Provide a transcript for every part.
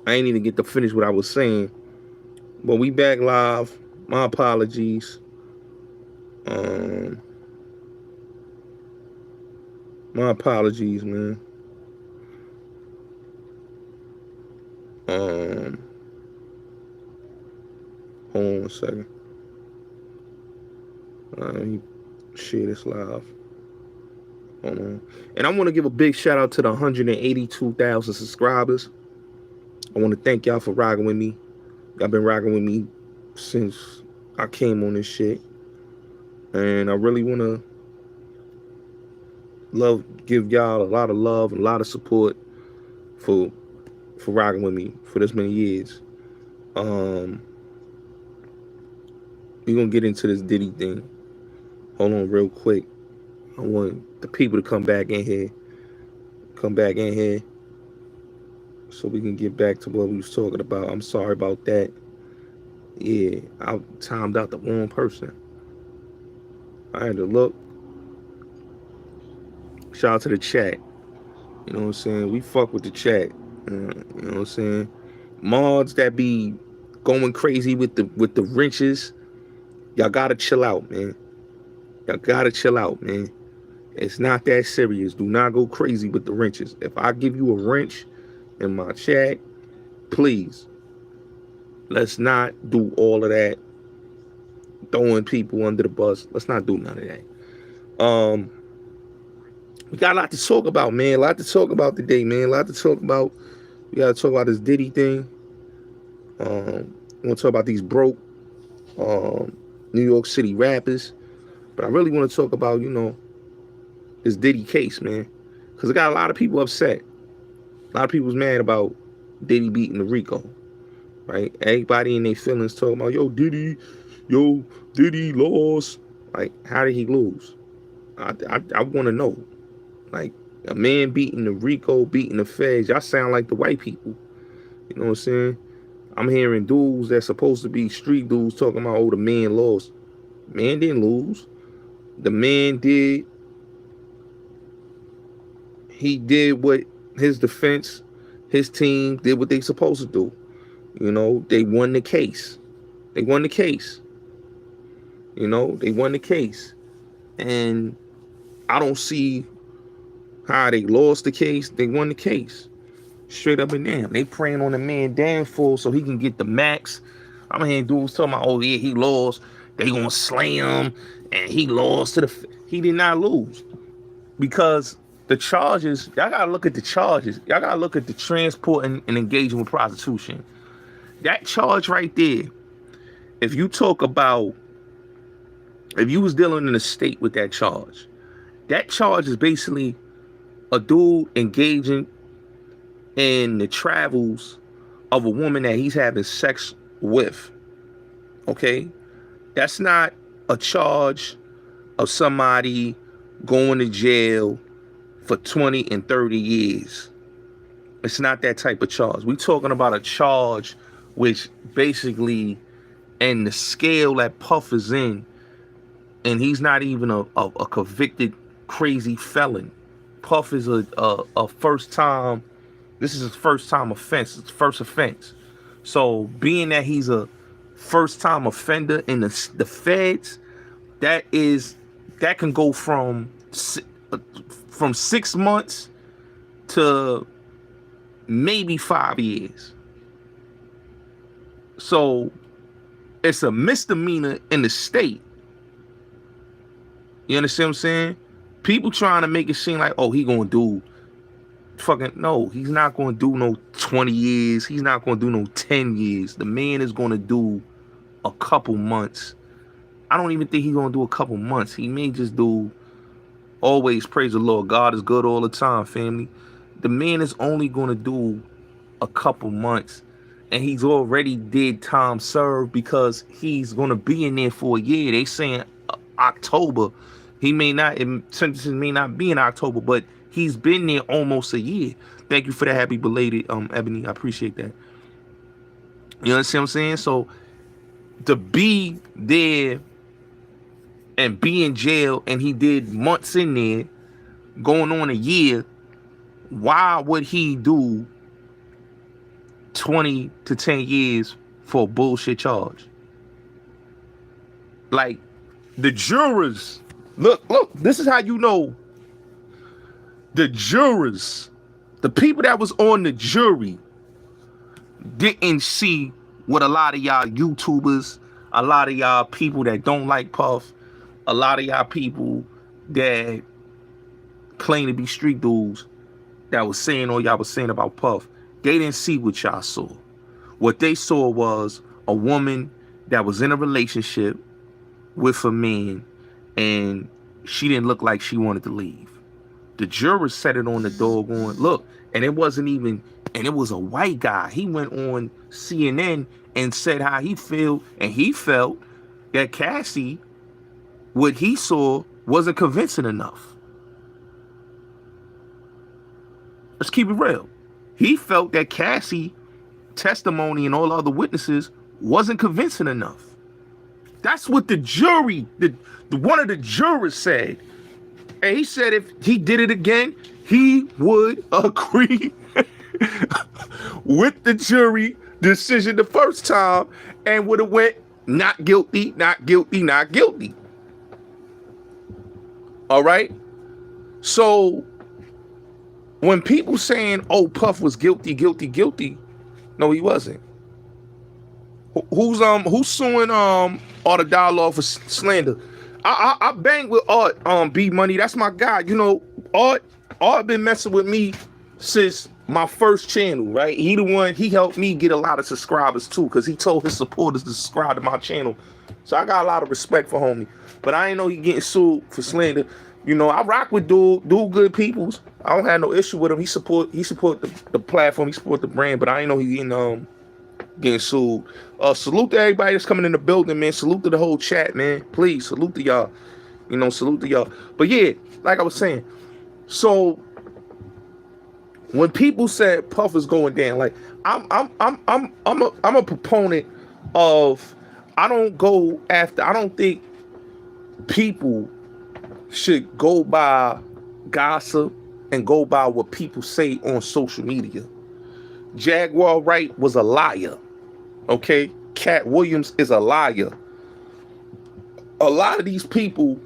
I ain't even get to finish what I was saying. But we back live. My apologies. Um, my apologies, man. Um, hold on a second. Let me share this live. Hold on. And I want to give a big shout out to the 182,000 subscribers. I want to thank y'all for rocking with me. Y'all been rocking with me since I came on this shit. And I really want to give y'all a lot of love and a lot of support for rocking with me for this many years. We gonna get into this Diddy thing. Hold on real quick. I want the people to come back in here. Come back in here so we can get back to what we was talking about. I'm sorry about that. Yeah, I timed out the wrong person. I had to look. Shout out to the chat. You know what I'm saying? We fuck with the chat. You know what I'm saying? Mods that be going crazy with the wrenches. Y'all gotta chill out, man. Y'all gotta chill out, man. It's not that serious. Do not go crazy with the wrenches. If I give you a wrench in my chat, please, let's not do all of that. Throwing people under the bus. Let's not do none of that. We got a lot to talk about, man. A lot to talk about today, man. A lot to talk about. We gotta talk about this Diddy thing. We want to talk about these broke New York City rappers. But I really want to talk about, this Diddy case, man. Because it got a lot of people upset. A lot of people's mad about Diddy beating the Rico, right? Everybody in their feelings talking about, Diddy lost. Like, how did he lose? I want to know. Like, a man beating the Rico, beating the feds. Y'all sound like the white people. You know what I'm saying? I'm hearing dudes that's supposed to be street dudes talking about, the man lost. Man didn't lose. The man did. He did what his defense, his team did what they supposed to do. They won the case. They won the case. They won the case. And I don't see how they lost the case. They won the case. Straight up and down. They praying on the man downfall so he can get the max. I'm hearing dudes talking about, yeah, he lost. They gonna slay him. And he lost to he did not lose. Because the charges, y'all gotta look at the charges. Y'all gotta look at the transport and engaging with prostitution. That charge right there, if you talk about, if you was dealing in a state with that charge is basically a dude engaging in the travels of a woman that he's having sex with. Okay? That's not a charge of somebody going to jail for 20 and 30 years. It's not that type of charge. We talking about a charge which basically, and the scale that Puff is in, and he's not even a convicted crazy felon. Puff is a first time, this is his first time offense, it's first offense. So being that he's a first time offender in the feds, that can go from 6 months to maybe 5 years. So it's a misdemeanor in the state. You understand what I'm saying? People trying to make it seem like, he gonna do fucking, no, he's not gonna do no 20 years. He's not gonna do no 10 years. The man is gonna do a couple months. I don't even think he's gonna do a couple months. He may just do, always praise the Lord. God is good all the time, family. The man is only gonna do a couple months. And he's already did time served because he's gonna be in there for a year. They saying October. He may not, sentences may not be in October, but he's been there almost a year. Thank you for that happy belated, Ebony. I appreciate that. You understand what I'm saying? So to be there and be in jail, and he did months in there, going on a year, why would he do 20 to 10 years for a bullshit charge. Like, the jurors, look, this is how you know the jurors, the people that was on the jury didn't see what a lot of y'all YouTubers, a lot of y'all people that don't like Puff, a lot of y'all people that claim to be street dudes that was saying all y'all was saying about Puff. They didn't see what y'all saw. What they saw was a woman that was in a relationship with a man, and she didn't look like she wanted to leave. The jurors set it on the doggone look, and it wasn't even, and it was a white guy. He went on CNN and said how he felt, and he felt that Cassie, what he saw wasn't convincing enough. Let's keep it real. He felt that Cassie testimony and all other witnesses wasn't convincing enough. That's what the jury, the one of the jurors said. And he said if he did it again, he would agree with the jury decision the first time and would have went not guilty, not guilty, not guilty. All right? So when people saying, oh, Puff was guilty, guilty, guilty, no, he wasn't. Who's suing Art the Dialogue for slander? I bang with Art, B Money. That's my guy. You know, Art been messing with me since my first channel, right? He helped me get a lot of subscribers too, because he told his supporters to subscribe to my channel. So I got a lot of respect for homie. But I ain't know he getting sued for slander. You know, I rock with dude good peoples. I don't have no issue with him. He support the platform, he support the brand, but I ain't know he getting sued. Salute to everybody that's coming in the building, man. Salute to the whole chat, man. Please, salute to y'all. You know, salute to y'all. But yeah, like I was saying, so when people said Puff is going down, like I'm a proponent of, I don't think people should go by gossip and go by what people say on social media. Jaguar Wright was a liar. Okay? Cat Williams is a liar. A lot of these people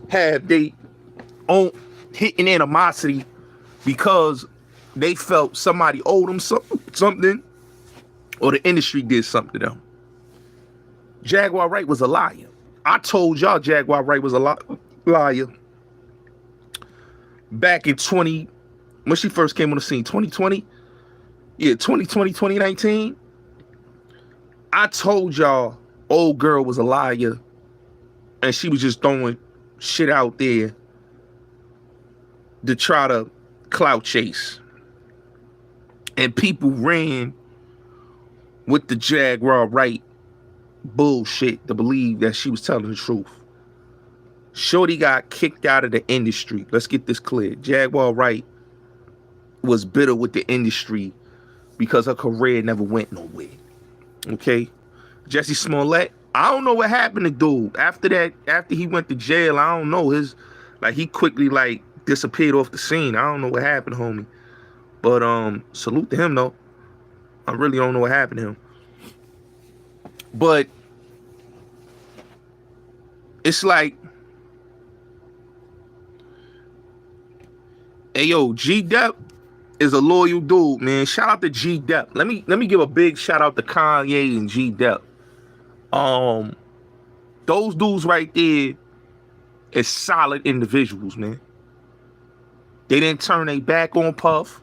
have they own hitting animosity because they felt somebody owed them something or the industry did something to them. Jaguar Wright was a liar. I told y'all Jaguar Wright was a liar back in when she first came on the scene, 2020. Yeah, 2020, 2019. I told y'all old girl was a liar and she was just throwing shit out there to try to clout chase. And people ran with the Jaguar Wright bullshit to believe that she was telling the truth. Shorty got kicked out of the industry. Let's get this clear. Jaguar Wright was bitter with the industry because her career never went nowhere. Okay? Jesse Smollett, I don't know what happened to dude. After that, after he went to jail, I don't know. He quickly disappeared off the scene. I don't know what happened, homie. But salute to him though. I really don't know what happened to him. But it's like, hey yo, G-Dep is a loyal dude, man. Shout out to G-Dep. Let me give a big shout out to Kanye and G-Dep. Those dudes right there is solid individuals, man. They didn't turn their back on Puff.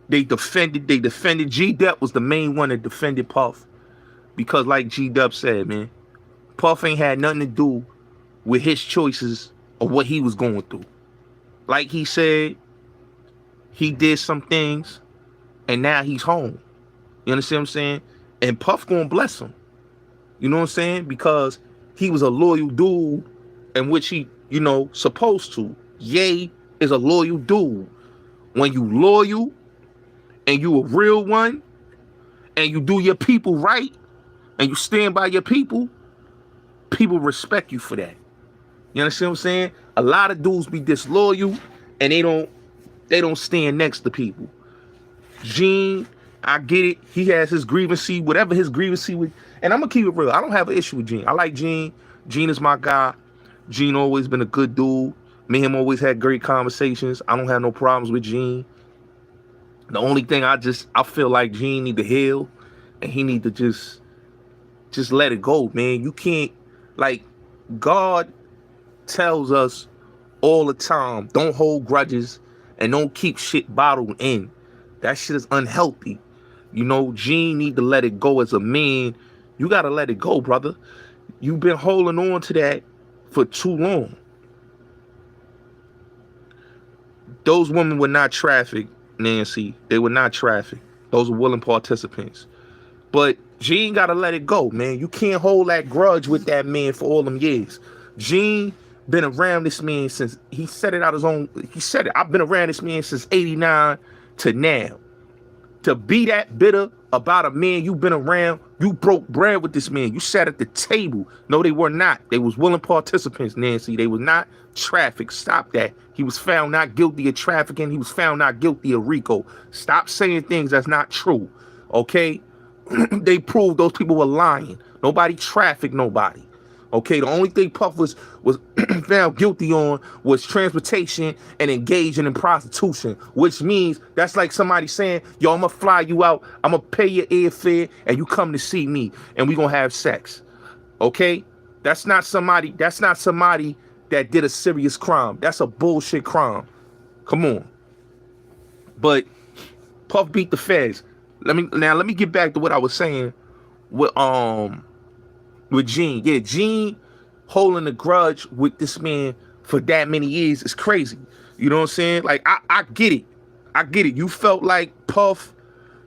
They defended G-Dep was the main one that defended Puff. Because like G-Dep said, man, Puff ain't had nothing to do with his choices or what he was going through. Like he said, he did some things and now he's home. You understand what I'm saying? And Puff gonna bless him. You know what I'm saying? Because he was a loyal dude in which he, supposed to. Ye is a loyal dude. When you loyal and you a real one and you do your people right and you stand by your people respect you for that. You understand what I'm saying? A lot of dudes be disloyal and they don't stand next to people. Gene, I get it. He has his grievancy, whatever his grievancy with. And I'm gonna keep it real. I don't have an issue with Gene. I like Gene. Gene is my guy. Gene always been a good dude. Me and him always had great conversations. I don't have no problems with Gene. The only thing I feel like Gene need to heal, and he need to just let it go, man. You can't, like, God tells us all the time, don't hold grudges and don't keep shit bottled in. That shit is unhealthy. You know, Gene need to let it go as a man. You gotta let it go, brother. You've been holding on to that for too long. Those women were not trafficked, Nancy. They were not trafficked. Those were willing participants. But Gene gotta let it go, man. You can't hold that grudge with that man for all them years. Gene been around this man since, he said it out his own, he said it, I've been around this man since 89 to now. To be that bitter about a man you've been around, you broke bread with this man. You sat at the table. No, they were not. They was willing participants, Nancy. They was not trafficked. Stop that. He was found not guilty of trafficking. He was found not guilty of RICO. Stop saying things that's not true, okay? They proved those people were lying. Nobody trafficked nobody. Okay, the only thing Puff was found guilty on was transportation and engaging in prostitution, which means that's like somebody saying, yo, I'm gonna fly you out, I'm gonna pay your airfare, and you come to see me, and we gonna have sex. Okay? That's not somebody that did a serious crime. That's a bullshit crime. Come on. But Puff beat the feds. Let me get back to what I was saying with Gene. Yeah, Gene holding a grudge with this man for that many years is crazy. You know what I'm saying? Like, I get it. I get it. You felt like Puff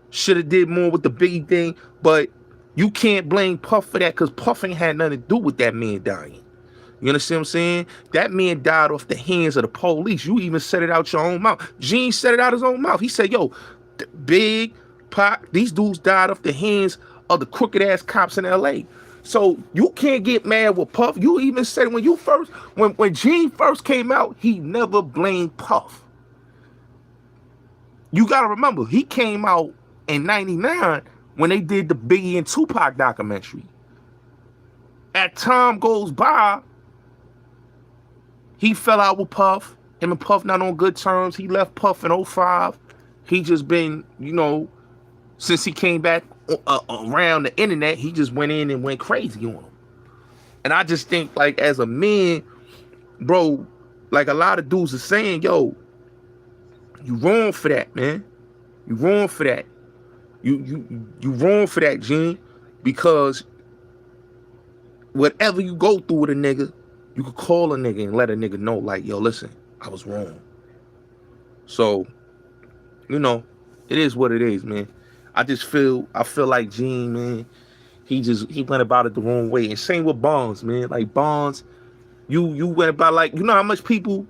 should have did more with the Biggie thing, but you can't blame Puff for that because Puff ain't had nothing to do with that man dying. You understand what I'm saying? That man died off the hands of the police. You even said it out your own mouth. Gene said it out his own mouth. He said, yo, Big, Pac, these dudes died off the hands of the crooked ass cops in LA. So you can't get mad with Puff. You even said when Gene first came out, he never blamed Puff. You gotta remember, he came out in 99 when they did the Biggie and Tupac documentary. As time goes by, he fell out with Puff. Him and Puff not on good terms. He left Puff in 05. He just been, you know, since he came back around the internet, he just went in and went crazy on him. And I just think, like, as a man, bro, like a lot of dudes are saying, yo, you wrong for that, man. You wrong for that. You wrong for that, Gene, because whatever you go through with a nigga, you could call a nigga and let a nigga know, like, yo, listen, I was wrong. So, you know, it is what it is, man. I feel like Gene, man, he went about it the wrong way. And same with Bonds, man. Like, Bonds, you went about, like, you know how much people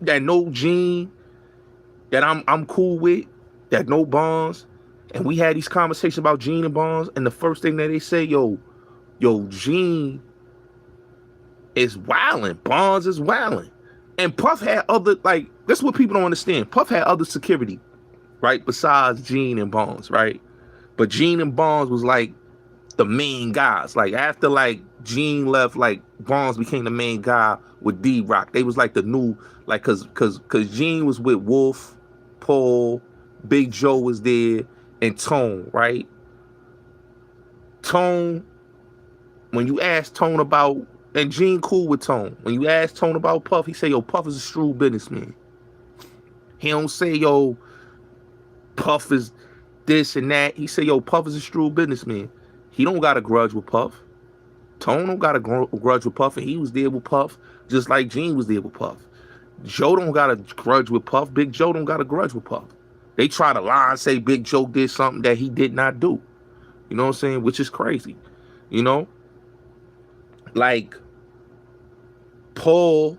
that know Gene, that I'm cool with, that know Bonds, and we had these conversations about Gene and Bonds, and the first thing that they say, yo, Gene is wilding. Bonds is wilding. And Puff had other, like, that's what people don't understand. Puff had other security, right, besides Gene and Bonds, right? But Gene and Bonds was like the main guys. Like, after, like, Gene left, like, Bonds became the main guy with D-Rock. They was like the new, like, cause Gene was with Wolf, Paul, Big Joe was there, and Tone, right? Tone, when you ask Tone about, and Gene cool with Tone, when you ask Tone about Puff, he say, yo, Puff is a shrewd businessman. He don't say, yo, Puff is this and that. He say, yo, Puff is a shrewd businessman. He don't got a grudge with Puff. Tone don't got a grudge with Puff, and he was there with Puff, just like Gene was there with Puff. Joe don't got a grudge with Puff. Big Joe don't got a grudge with Puff. They try to lie and say Big Joe did something that he did not do. You know what I'm saying? Which is crazy. You know? Like, Paul,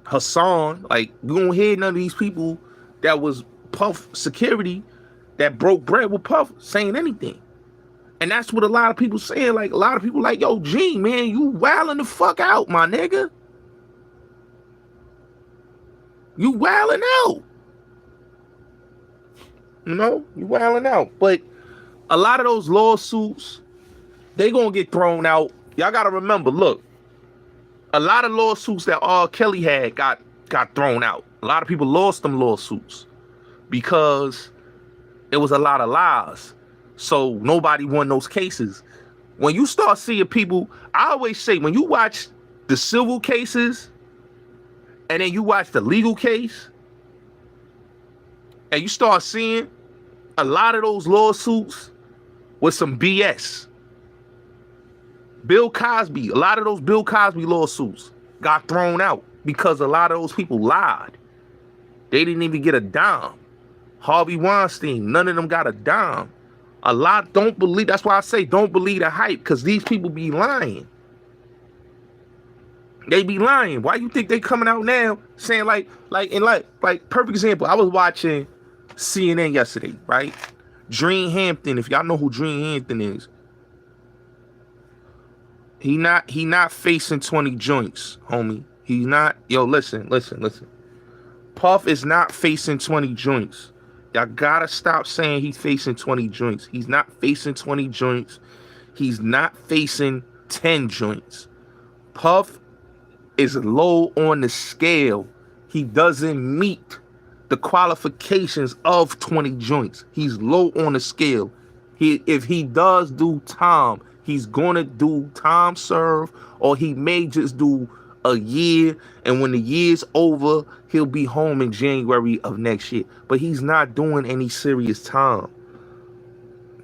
Hassan, like, you don't hear none of these people that was Puff security that broke bread with Puff saying anything. And that's what a lot of people saying. Like, a lot of people like, yo, Gene, man, you wilding the fuck out, my nigga. You wilding out. You know, you wilding out. But a lot of those lawsuits, they gonna get thrown out. Y'all gotta remember, look, a lot of lawsuits that R. Kelly had got thrown out. A lot of people lost them lawsuits because it was a lot of lies. So nobody won those cases. When you start seeing people, I always say, when you watch the civil cases and then you watch the legal case and you start seeing a lot of those lawsuits with some BS. Bill Cosby, a lot of those Bill Cosby lawsuits got thrown out because a lot of those people lied. They didn't even get a dime. Harvey Weinstein, none of them got a dime. A lot don't believe, that's why I say don't believe the hype, because these people be lying. They be lying. Why you think they coming out now saying like perfect example, I was watching CNN yesterday, right? Dream Hampton, if y'all know who Dream Hampton is, he not facing 20 joints, homie. He's not, yo, listen. Puff is not facing 20 joints. Y'all gotta stop saying he's facing 20 joints. He's not facing 20 joints. He's not facing 10 joints. Puff is low on the scale. He doesn't meet the qualifications of 20 joints. He's low on the scale. If he does do time, he's gonna do time serve, or he may just do a year, and when the year's over, he'll be home in January of next year. But he's not doing any serious time.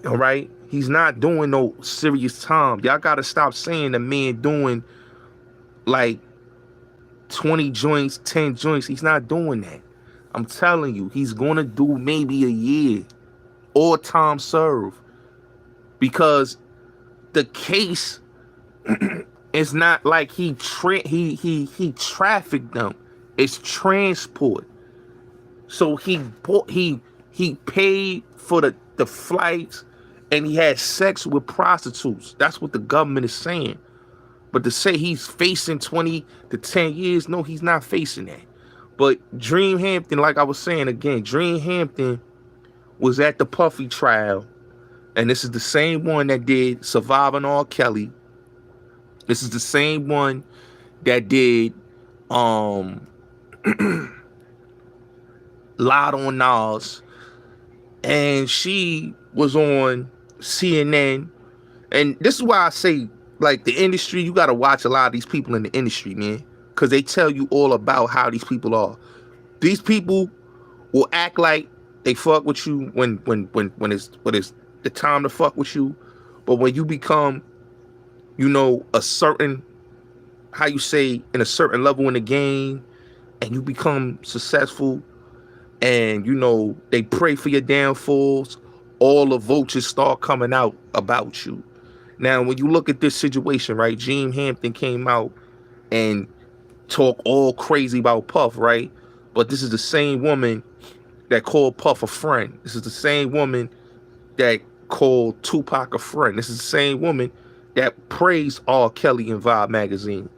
All right? He's not doing no serious time. Y'all gotta stop saying the man doing like 20 joints, 10 joints. He's not doing that. I'm telling you, he's gonna do maybe a year or time serve, because the case it's not like he trafficked them. It's transport. So he paid for the flights, and he had sex with prostitutes. That's what the government is saying. But to say he's facing 20 to 10 years, no, he's not facing that. But Dream Hampton, like I was saying again, Dream Hampton was at the Puffy trial, and this is the same one that did Surviving R. Kelly. This is the same one that did Lied on Nas. And she was on CNN. And this is why I say, like, the industry, you got to watch a lot of these people in the industry, man. Because they tell you all about how these people are. These people will act like they fuck with you when it's the time to fuck with you. But when you become, you know, a certain, how you say, in a certain level in the game, and you become successful, and, you know, they pray for your downfalls, all the vultures start coming out about you. Now, when you look at this situation, right, Dream Hampton came out and talked all crazy about Puff, right? But this is the same woman that called Puff a friend. This is the same woman that called Tupac a friend. This is the same woman that praised R. Kelly in Vibe magazine.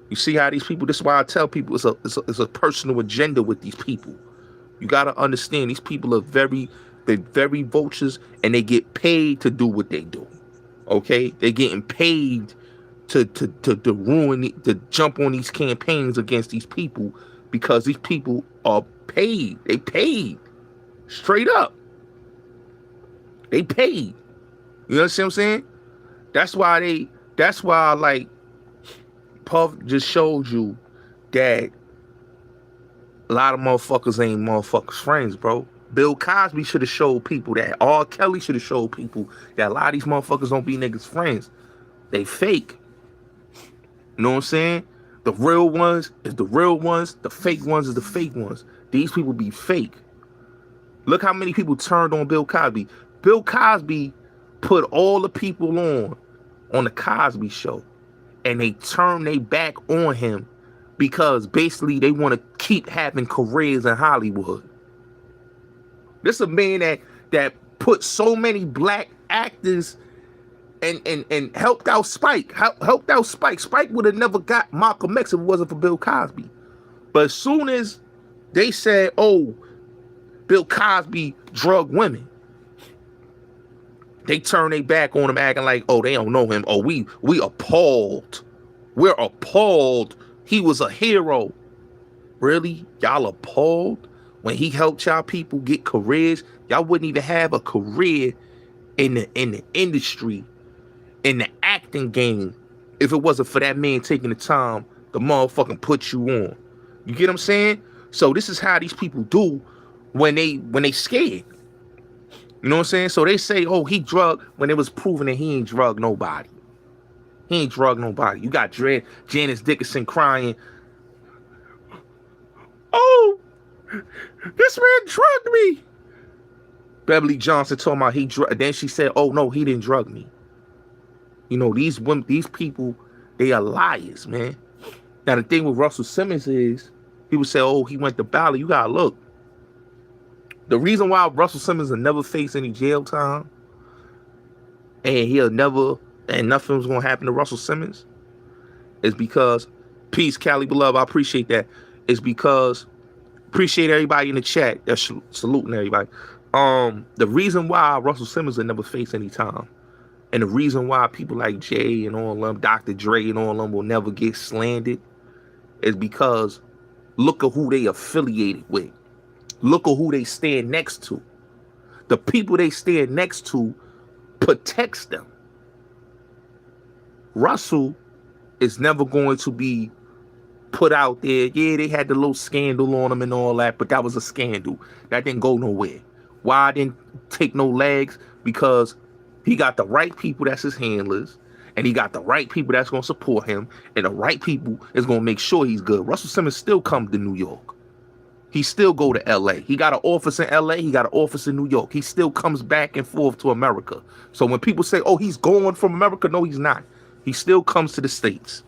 You see how these people, this is why I tell people it's a personal agenda with these people. You got to understand, these people are they're very vultures, and they get paid to do what they do. Okay? They're getting paid to ruin, to jump on these campaigns against these people, because these people are paid. They paid. Straight up. They paid. You understand what I'm saying? That's why like Puff just showed you that a lot of motherfuckers ain't motherfuckers friends, bro. Bill Cosby should have showed people that. R. Kelly should have showed people that a lot of these motherfuckers don't be niggas friends. They fake. You know what I'm saying? The real ones is the real ones. The fake ones is the fake ones. These people be fake. Look how many people turned on Bill Cosby. Bill Cosby put all the people on the Cosby Show, and they turn their back on him because basically they want to keep having careers in Hollywood. This is a man that put so many black actors and helped out Spike. Helped out Spike. Spike would have never got Malcolm X if it wasn't for Bill Cosby. But as soon as they said, oh, Bill Cosby drugged women. They turn their back on him, acting like, oh, they don't know him. Oh, we appalled. We're appalled. He was a hero. Really? Y'all appalled? When he helped y'all people get careers, y'all wouldn't even have a career in the industry, in the acting game, if it wasn't for that man taking the time to motherfucking put you on. You get what I'm saying? So this is how these people do when they scared. You know what I'm saying? So they say, oh, he drugged, when it was proven that he ain't drugged nobody. He ain't drugged nobody. You got Janice Dickinson crying, oh, this man drugged me. Beverly Johnson told me he drugged. Then she said, oh, no, he didn't drug me. You know, these women, these people, they are liars, man. Now, the thing with Russell Simmons is, people say, oh, he went to Bali. You gotta look. The reason why Russell Simmons will never face any jail time, and he'll never, and nothing was gonna happen to Russell Simmons, is because, peace, Cali beloved, I appreciate that. It's because, appreciate everybody in the chat that's saluting everybody. The reason why Russell Simmons will never face any time, and the reason why people like Jay and all them, Dr. Dre and all them will never get slandered, is because look at who they affiliated with. Look at who they stand next to. The people they stand next to protects them. Russell is never going to be put out there. Yeah, they had the little scandal on him and all that, but that was a scandal. That didn't go nowhere. Why didn't take no legs? Because he got the right people that's his handlers, and he got the right people that's going to support him, and the right people is going to make sure he's good. Russell Simmons still comes to New York. He still go to L.A. He got an office in L.A. He got an office in New York. He still comes back and forth to America. So when people say, oh, he's going from America, no, he's not. He still comes to the States.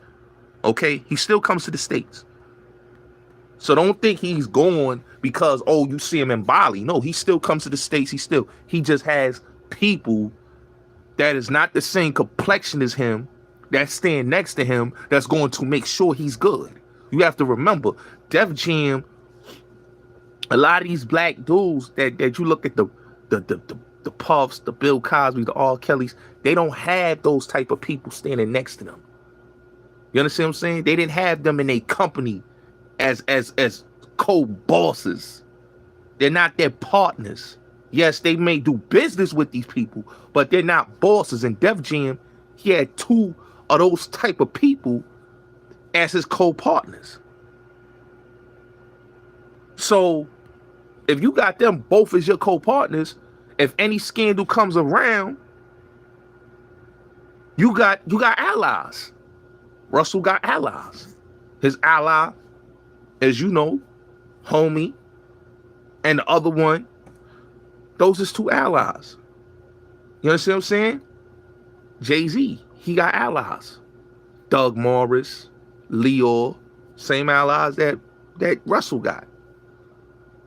Okay? He still comes to the States. So don't think he's going because, oh, you see him in Bali. No, he still comes to the States. He just has people that is not the same complexion as him, that stand next to him, that's going to make sure he's good. You have to remember, Def Jam, a lot of these black dudes that you look at the Puffs, the Bill Cosby, the R. Kellys, they don't have those type of people standing next to them. You understand what I'm saying? They didn't have them in a company as co-bosses. They're not their partners. Yes, they may do business with these people, but they're not bosses. In Def Jam, he had two of those type of people as his co-partners. So if you got them both as your co-partners, if any scandal comes around, you got allies. Russell got allies. His ally, as you know, Homie, and the other one, those is two allies. You understand what I'm saying? Jay-Z, he got allies. Doug Morris, Leo, same allies that Russell got.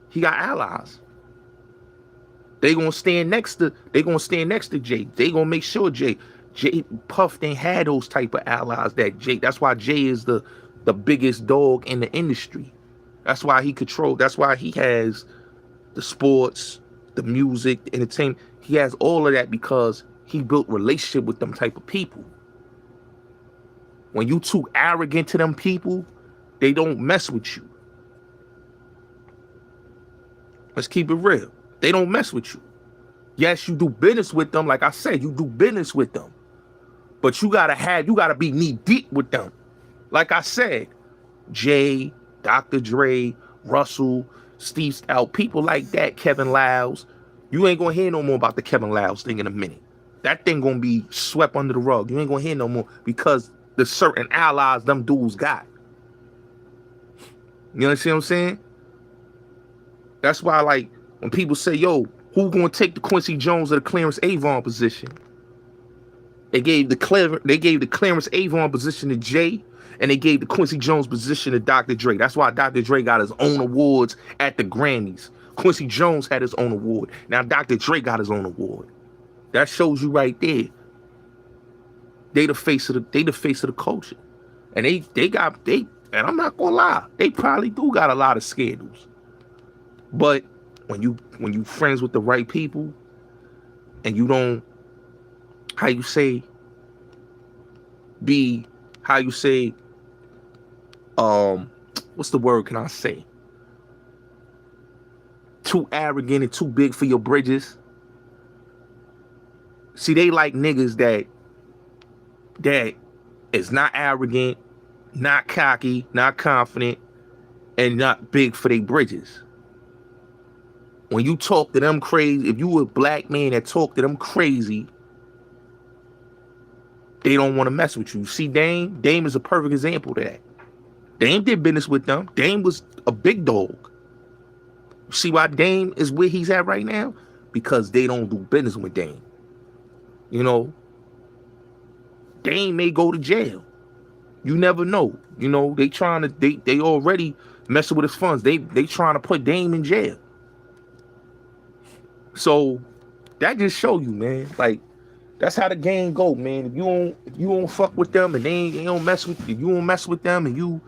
He got allies. They gonna stand next to Jay. They gonna make sure Jay Puff didn't have those type of allies that Jay. That's why Jay is the biggest dog in the industry. That's why he controls. That's why he has the sports, the music, the entertainment. He has all of that because he built relationship with them type of people. When you too arrogant to them people, they don't mess with you. Let's keep it real. They don't mess with you. Yes, you do business with them. Like I said, you do business with them. But you gotta be knee deep with them. Like I said, Jay, Dr. Dre, Russell, Steve Stout, people like that, Kevin Liles. You ain't gonna hear no more about the Kevin Liles thing in a minute. That thing gonna be swept under the rug. You ain't gonna hear no more because the certain allies them dudes got. You understand what I'm saying? That's why, like, when people say, yo, who gonna take the Quincy Jones or the Clarence Avon position? They gave the Clarence Avon position to Jay, and they gave the Quincy Jones position to Dr. Dre. That's why Dr. Dre got his own awards at the Grammys. Quincy Jones had his own award. Now Dr. Dre got his own award. That shows you right there. They the face of the culture. And and I'm not gonna lie, they probably do got a lot of scandals. But when you friends with the right people and you don't, how you say, be, how you say, what's the word can I say? Too arrogant and too big for your bridges. See, they like niggas that is not arrogant, not cocky, not confident, and not big for their bridges. When you talk to them crazy, if you a black man that talk to them crazy, they don't want to mess with you. See, Dame is a perfect example of that. Dame did business with them. Dame was a big dog. See why Dame is where he's at right now? Because they don't do business with Dame. You know, Dame may go to jail. You never know. You know, they trying to, they already messing with his funds. They trying to put Dame in jail. So that just show you, man. Like, that's how the game go, man. If you don't fuck with them and they don't mess with you, you don't mess with them and you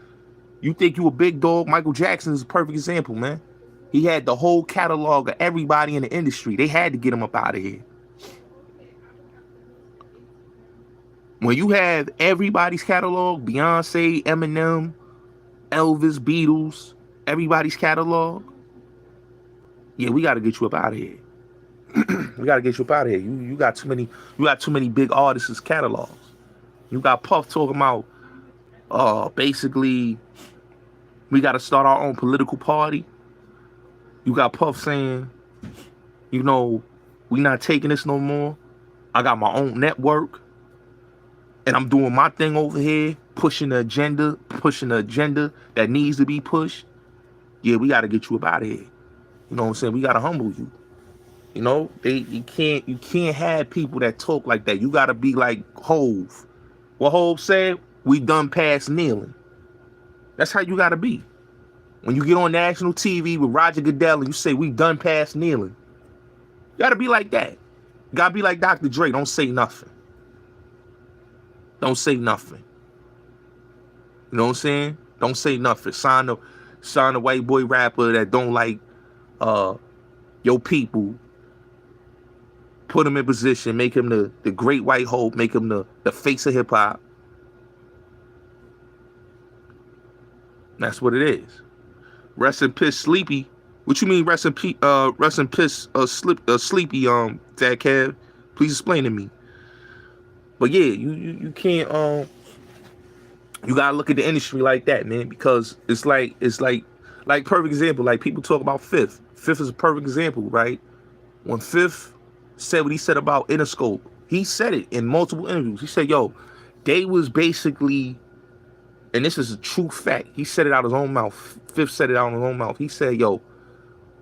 think you a big dog. Michael Jackson is a perfect example, man. He had the whole catalog of everybody in the industry. They had to get him up out of here. When you have everybody's catalog, Beyonce, Eminem, Elvis, Beatles, everybody's catalog, yeah, we got to get you up out of here. We got to get you up out of here. You got too many big artists' catalogs. You got Puff talking about basically we got to start our own political party. You got Puff saying, you know, we not taking this no more. I got my own network. And I'm doing my thing over here, pushing the agenda that needs to be pushed. Yeah, we got to get you up out of here. You know what I'm saying? We got to humble you. You know, you can't have people that talk like that. You got to be like Hove. What Hove said, we done past kneeling. That's how you got to be. When you get on national TV with Roger Goodell and you say, we done past kneeling. You got to be like that. You got to be like Dr. Dre. Don't say nothing. Don't say nothing. You know what I'm saying? Don't say nothing. Sign the white boy rapper that don't like your people. Put him in position. Make him the great white hope. Make him the face of hip hop. That's what it is. Rest in piss, Sleepy. What you mean rest in piss, Sleepy, Fat Cab? Please explain to me. But yeah, you can't you gotta look at the industry like that, man, because it's like perfect example. Like people talk about Fifth. Fifth is a perfect example, right? When Fifth said what he said about Interscope, he said it in multiple interviews. He said, yo, they was basically, and this is a true fact, he said it out of his own mouth. Fifth said it out of his own mouth. He said, yo,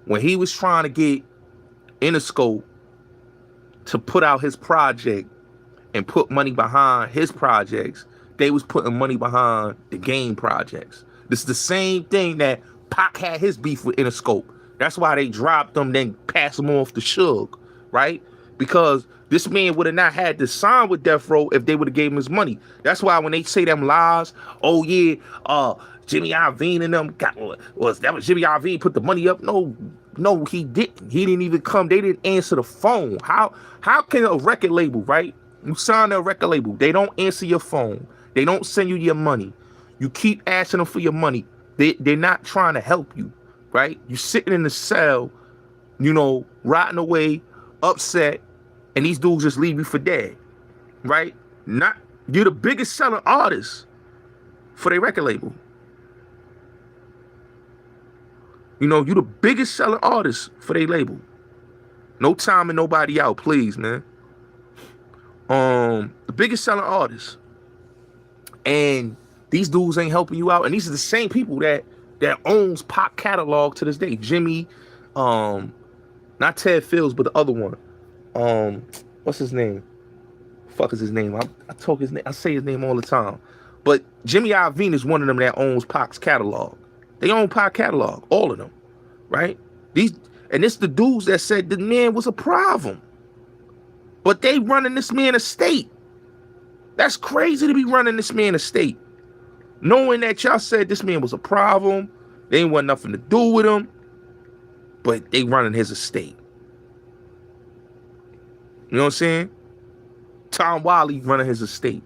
when he was trying to get Interscope to put out his project and put money behind his projects, they was putting money behind the game projects. This is the same thing that Pac had his beef with Interscope. That's why they dropped him, then passed him off to Suge, right? Because this man would have not had to sign with Death Row if they would have gave him his money. That's why when they say them lies, oh yeah, Jimmy Iovine and them was Jimmy Iovine put the money up. No, he didn't. He didn't even come. They didn't answer the phone. How can a record label, right? You sign a record label. They don't answer your phone. They don't send you your money. You keep asking them for your money. They're not trying to help you, right? You sitting in the cell, you know, rotting away, upset, and these dudes just leave you for dead, right? You're the biggest selling artist for their record label. You know, you're the biggest selling artist for their label. No timing nobody out, please, man. The biggest selling artist, and these dudes ain't helping you out. And these are the same people that owns Pop catalog to this day. Jimmy, not Ted Fields, but the other one. What's his name? Fuck is his name? I talk his name. I say his name all the time. But Jimmy Iovine is one of them that owns Pac's catalog. They own Pac catalog, all of them, right? And it's the dudes that said the man was a problem. But they running this man estate. That's crazy to be running this man estate. Knowing that y'all said this man was a problem. They ain't want nothing to do with him. but they running his estate. You know what I'm saying? Tom Wiley running his estate.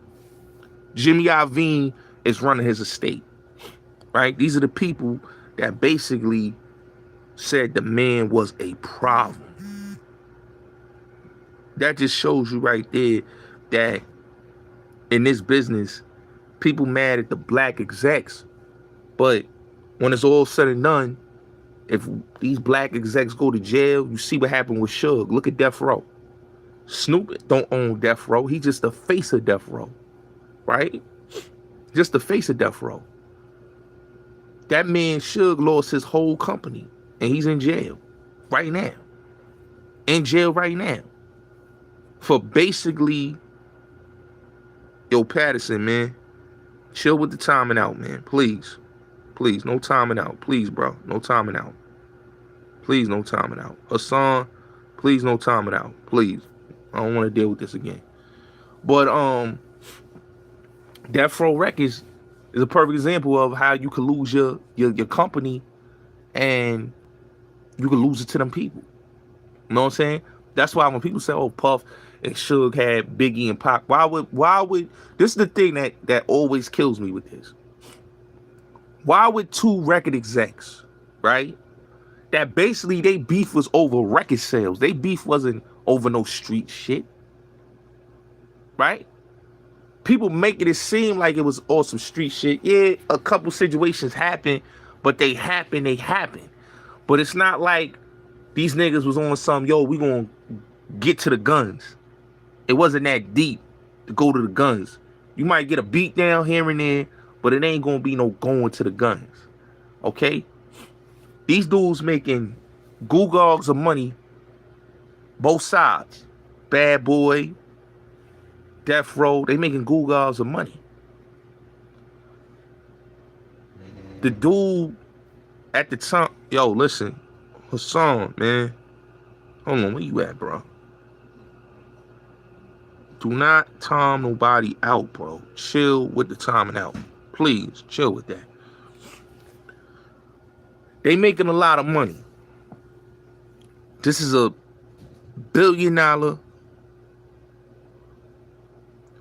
Jimmy Iovine is running his estate. Right? These are the people that basically said the man was a problem. That just shows you right there that in this business, people mad at the black execs, but when it's all said and done, if these black execs go to jail, you see what happened with Suge. Look at Death Row. Snoop don't own Death Row. He's just the face of Death Row, right? Just the face of Death Row. That man Suge lost his whole company, and he's in jail right now. In jail right now. For basically, yo, Patterson, man, chill with the timing out, man. Please. Please, no timing out. Please, bro, no timing out. Please, no timing out. Hassan, please, no timing out. Please. I don't want to deal with this again. But Death Row Records is a perfect example of how you could lose your company and you could lose it to them people. You know what I'm saying? That's why when people say, oh, Puff and Suge had Biggie and Pac, why would this is the thing that always kills me with this. Why would two record execs, right, that basically they beef was over record sales, they beef wasn't over no street shit, right? People making it seem like it was all some street shit. Yeah, a couple situations happen, but they happen. But it's not like these niggas was on some, yo, we gonna get to the guns. It wasn't that deep to go to the guns. You might get a beat down here and there, but it ain't gonna be no going to the guns. Okay? These dudes making googogs of money, both sides. Bad Boy, Death Row, they making googogs of money. The dude at the time, yo, listen, Hassan, man, hold on, where you at, bro? Do not time nobody out, bro. Chill with the timing out. Please, chill with that. They making a lot of money. This is a $1 billion,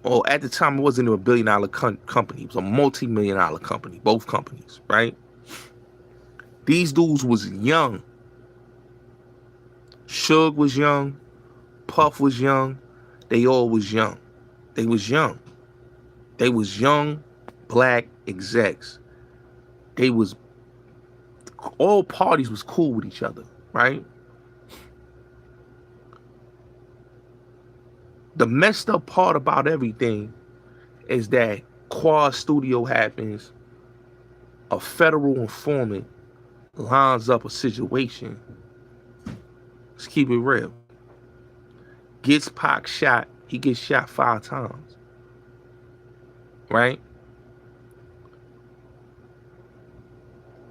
or at the time it wasn't even a $1 billion company. It was a multi-million-dollar company, both companies, right? These dudes was young. Suge was young. Puff was young. They all was young. They was young. They was young black execs. They was, all parties was cool with each other, right? The messed up part about everything is that Quad Studio happens, a federal informant lines up a situation. Let's keep it real. Gets Pac shot, he gets shot 5 times. Right?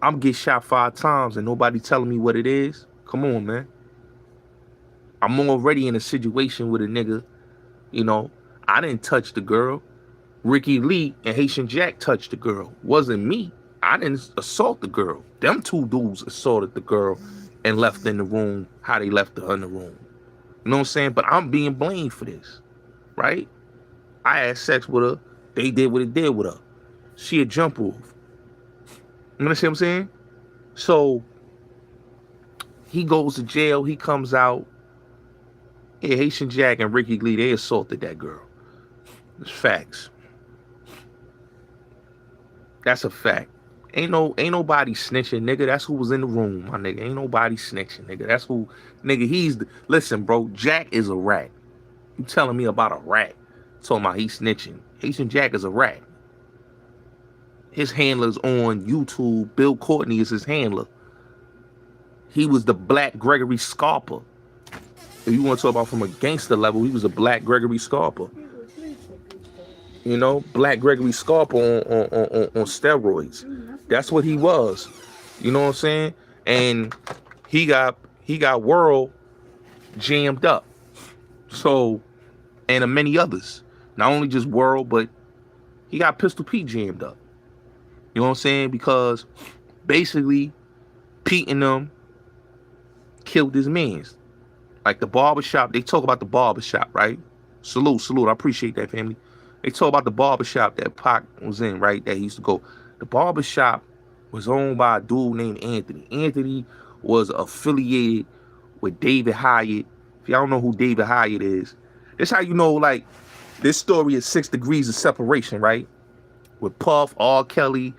I'm getting shot 5 times and nobody telling me what it is. Come on, man. I'm already in a situation with a nigga. You know, I didn't touch the girl. Ricky Lee and Haitian Jack touched the girl. Wasn't me. I didn't assault the girl. Them two dudes assaulted the girl and left in the room how they left her in the room. You know what I'm saying? But I'm being blamed for this, right? I had sex with her. They did what it did with her. She a jump off. You understand what I'm saying? So he goes to jail. He comes out. Yeah, Haitian Jack and Ricky Lee, they assaulted that girl. It's facts. That's a fact. Ain't nobody snitching, nigga. That's who was in the room, my nigga. Ain't nobody snitching, nigga. That's who, nigga, listen, bro, Jack is a rat. You telling me about a rat? Talking about he's snitching. Haitian Jack is a rat. His handler's on YouTube. Bill Courtney is his handler. He was the Black Gregory Scarpa. If you want to talk about from a gangster level, he was a Black Gregory Scarpa. You know, Black Gregory Scarpa on steroids. That's what he was. You know what I'm saying? And he got World jammed up. So, and many others. Not only just World, but he got Pistol Pete jammed up. You know what I'm saying? Because basically, Pete and them killed his mans. Like the barbershop, they talk about the barbershop, right? Salute, salute. I appreciate that, family. They talk about the barbershop that Pac was in, right? That he used to go. The barbershop was owned by a dude named Anthony. Anthony was affiliated with David Hyatt. If y'all don't know who David Hyatt is, that's how you know, like, this story is 6 degrees of separation, right? With Puff, R. Kelly,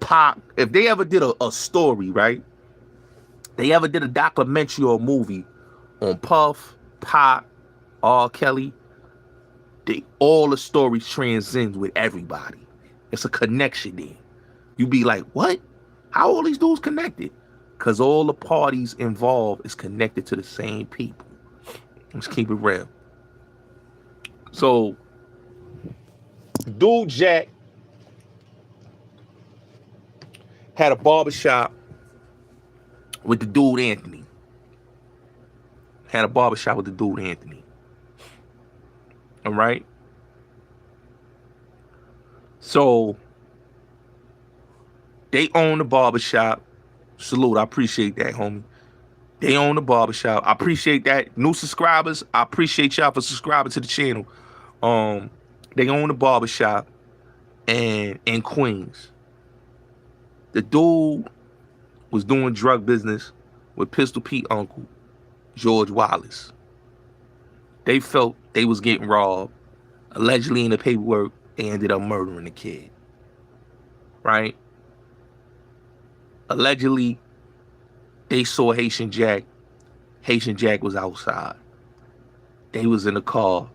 Pac. If they ever did a story, right? They ever did a documentary or a movie on Puff, Pac, R. Kelly, all the stories transcend with everybody. It's a connection there. You be like, what? How all these dudes connected? Because all the parties involved is connected to the same people. Let's keep it real. So, dude Jack had a barbershop with the dude Anthony. Had a barbershop with the dude Anthony. All right? So, they own the barbershop. Salute, I appreciate that, homie. They own the barbershop. I appreciate that. New subscribers, I appreciate y'all for subscribing to the channel. They own the barbershop in Queens. The dude was doing drug business with Pistol Pete uncle, George Wallace. They felt they was getting robbed. Allegedly in the paperwork, they ended up murdering the kid. Right? Allegedly, they saw Haitian Jack. Haitian Jack was outside. They was in the car,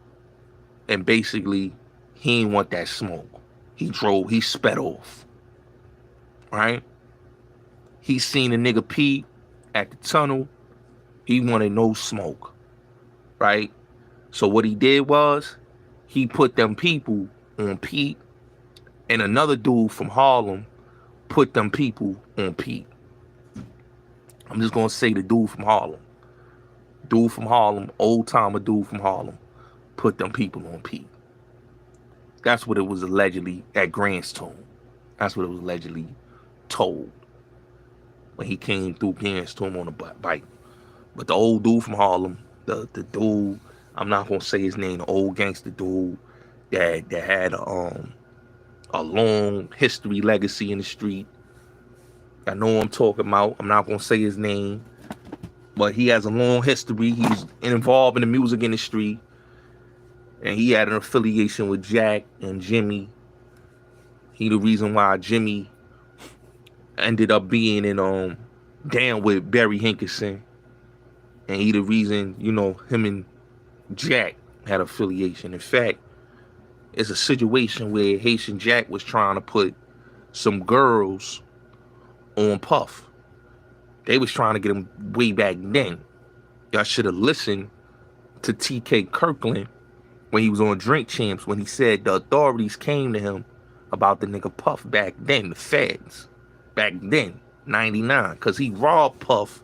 and basically, he didn't want that smoke. He drove, he sped off. Right? He seen a nigga Pete at the tunnel. He wanted no smoke. Right? So what he did was, he put them people on Pete, and another dude from Harlem put them people on Pete. I'm just gonna say the dude from Harlem. Dude from Harlem, old timer dude from Harlem, put them people on Pete. That's what it was allegedly at Grant's tomb. That's what it was allegedly told when he came through Grant's tomb on a bike. But the old dude from Harlem, the dude, I'm not gonna say his name, the old gangster dude that had a long history legacy in the street. I know what I'm talking about. I'm not gonna say his name, but he has a long history. He's involved in the music industry, and he had an affiliation with Jack and Jimmy. He the reason why Jimmy ended up being in down with Barry Hankinson, and he the reason, you know, him and Jack had affiliation. In fact, it's a situation where Haitian Jack was trying to put some girls on Puff. They was trying to get him way back then. Y'all should have listened to TK Kirkland when he was on Drink Champs, when he said the authorities came to him about the nigga Puff back then, the feds, back then, 99, because he robbed Puff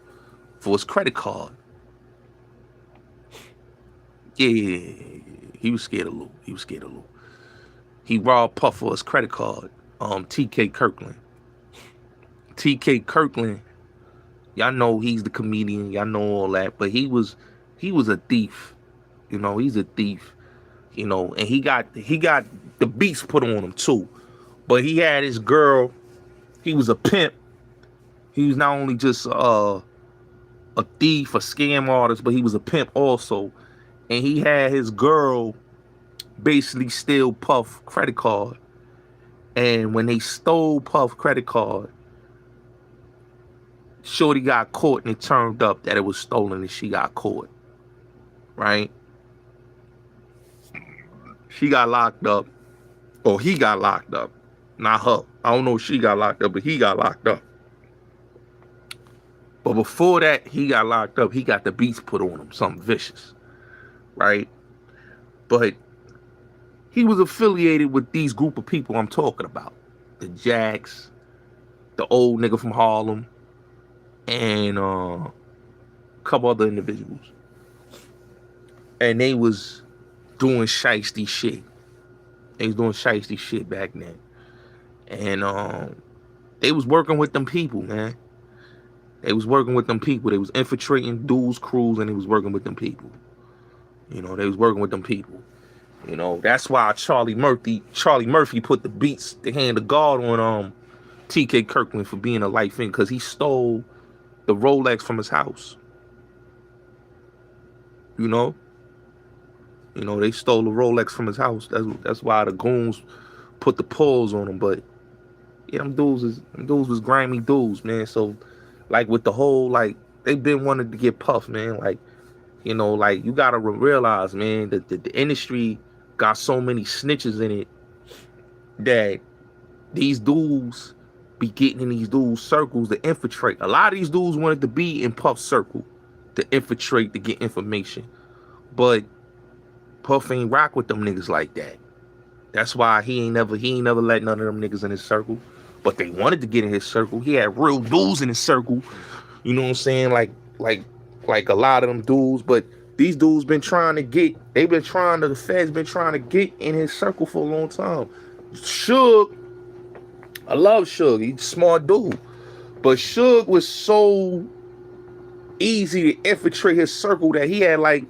for his credit card. Yeah, he was scared of Lou. He was scared of Lou. He robbed Puff for his credit card. TK Kirkland. TK Kirkland, y'all know he's the comedian. Y'all know all that. But he was a thief. You know, he's a thief. You know, and he got the beats put on him too. But he had his girl. He was a pimp. He was not only just a thief, a scam artist, but he was a pimp also. And he had his girl basically steal Puff credit card. And when they stole Puff credit card, Shorty got caught, and it turned up that it was stolen, and she got caught. Right? She got locked up. Or he got locked up. Not her. I don't know if she got locked up, but he got locked up. But before that, he got locked up. He got the beats put on him. Something vicious. Right? But he was affiliated with these group of people I'm talking about. The Jacks, the old nigga from Harlem, and a couple other individuals. And they was doing shiesty shit. They was doing shiesty shit back then. And they was working with them people, man. They was working with them people. They was infiltrating dudes' crews, and they was working with them people. You know, they was working with them people. You know, that's why Charlie Murphy put the beats, the hand of God on T.K. Kirkland for being a life in, because he stole the Rolex from his house. You know, they stole the Rolex from his house. That's why the goons put the pulls on him. But yeah, them dudes was grimy dudes, man. So like with the whole, like, they been wanting to get Puff, man. Like, like, you gotta realize, man, that the industry got so many snitches in it that these dudes be getting in these dudes' circles to infiltrate. A lot of these dudes wanted to be in Puff's circle to infiltrate, to get information. But Puff ain't rock with them niggas like that. That's why he ain't never let none of them niggas in his circle. But they wanted to get in his circle. He had real dudes in his circle. You know what I'm saying? Like a lot of them dudes. But these dudes been trying to get, the feds been trying to get in his circle for a long time. Suge, I love Suge. He's a smart dude. But Suge was so easy to infiltrate his circle that he had like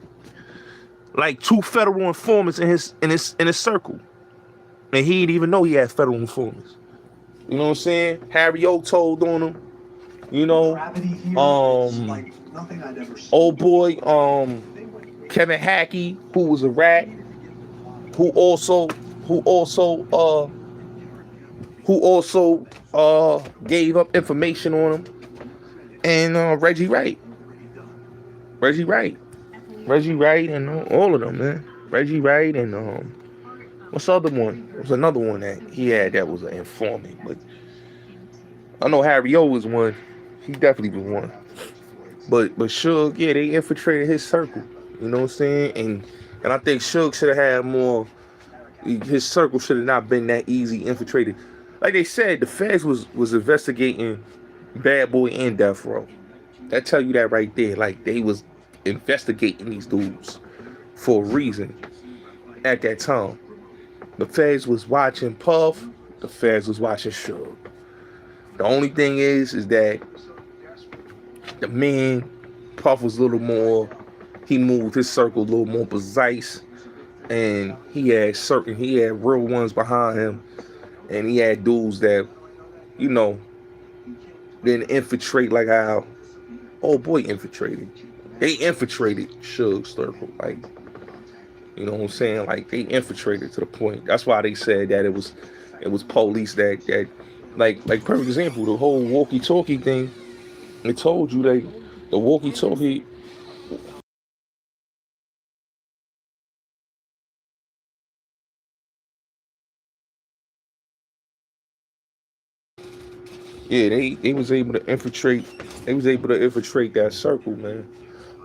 2 federal informants in his circle. And he didn't even know he had federal informants. You know what I'm saying? Harry O told on him. You know, old boy, Kevin Hackey, who was a rat, who also gave up information on him, and Reggie Wright, and all of them, man. Reggie Wright and what's the other one? There was another one that he had that was an informant, but I know Harry O was one. He definitely was one. But Suge, yeah, they infiltrated his circle. You know what I'm saying? And I think Suge should have had more. His circle should have not been that easy infiltrated. Like they said, the feds was investigating Bad Boy and Death Row. That tell you that right there. Like, they was investigating these dudes for a reason at that time. The feds was watching Puff. The feds was watching Suge. The only thing is that the man, Puff, was a little more, he moved his circle a little more precise, and he had real ones behind him, and he had dudes that, didn't infiltrate like how old boy infiltrated. They infiltrated Suge's circle, like, you know what I'm saying? Like, they infiltrated to the point. That's why they said that it was police that like perfect example, the whole walkie-talkie thing. It told you that the walkie-talkie. Yeah, they was able to infiltrate. They was able to infiltrate that circle, man.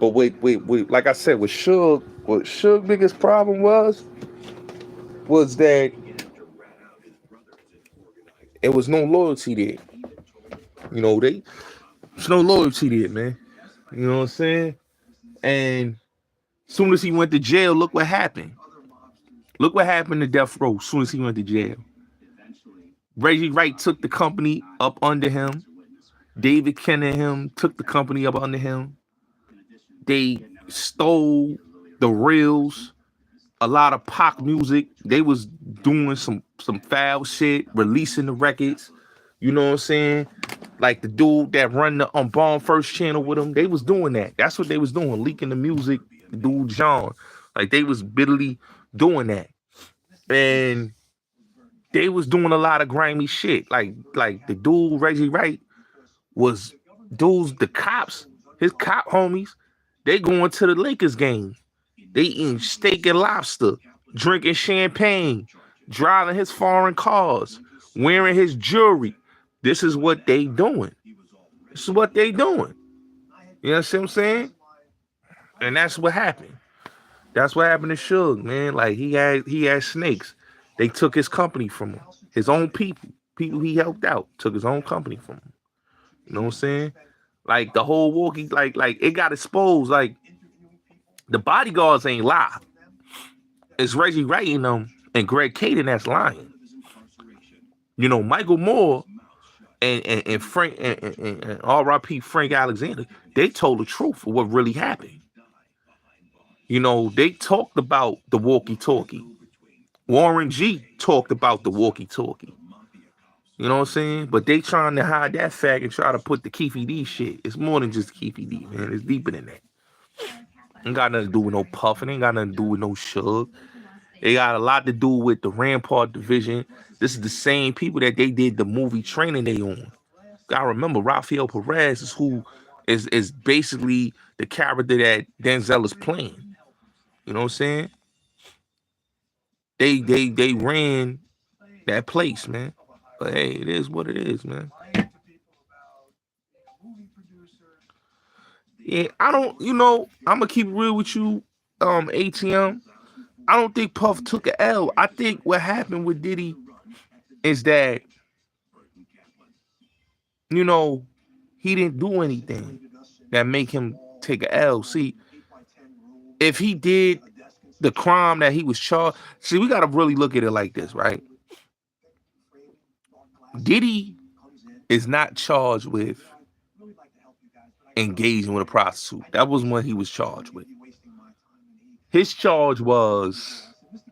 But wait. Like I said, with Suge, what Suge's biggest problem was that there was no loyalty there. There's no loyalty there, man. You know what I'm saying? And as soon as he went to jail, look what happened. Look what happened to Death Row as soon as he went to jail. Reggie Wright took the company up under him. David Cunningham took the company up under him. They stole the reels, a lot of pop music. They was doing some foul shit, releasing the records. You know what I'm saying? Like the dude that run the Bomb First channel with him, they was doing that. That's what they was doing, leaking the music. The dude John, like they was bitterly doing that, and they was doing a lot of grimy shit. Like the dude Reggie Wright was dudes, the cops, his cop homies, they going to the Lakers game. They eating steak and lobster, drinking champagne, driving his foreign cars, wearing his jewelry. This is what they doing. This is what they doing. You know what I'm saying? And that's what happened. That's what happened to Suge, man. Like he had snakes. They took his company from him. His own people he helped out, took his own company from him. You know what I'm saying? Like the whole walkie, like it got exposed. Like the bodyguards ain't lie. It's Reggie Wright and Greg Caden that's lying. Michael Moore And Frank and R.I.P. Frank Alexander, they told the truth of what really happened. You know, they talked about the walkie-talkie. Warren G talked about the walkie-talkie. You know what I'm saying? But they trying to hide that fact and try to put the Keefy D shit. It's more than just Keefy D, man. It's deeper than that. Ain't got nothing to do with no Puffin. Ain't got nothing to do with no Suge. It got a lot to do with the Rampart division. This is the same people that they did the movie Training Day on. Gotta remember, Rafael Perez is who is basically the character that Denzel is playing. You know what I'm saying? They ran that place, man. But hey, it is what it is, man. Yeah, I don't, I'm gonna keep it real with you, ATM. I don't think Puff took a L. I think what happened with Diddy is that, he didn't do anything that make him take a L. See, if he did the crime that he was charged, see, we gotta really look at it like this, right? Diddy is not charged with engaging with a prostitute. That was what he was charged with. His charge was,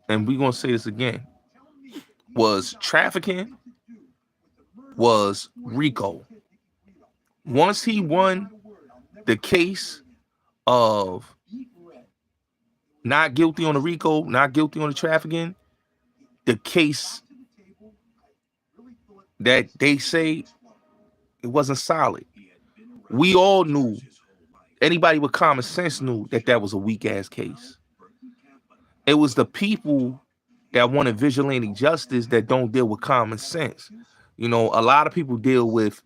and we're gonna say this again, was trafficking, was RICO. Once he won the case of not guilty on the RICO, not guilty on the trafficking, the case that they say it wasn't solid. We all knew, anybody with common sense knew that was a weak ass case. It was the people that wanted vigilante justice that don't deal with common sense. A lot of people deal with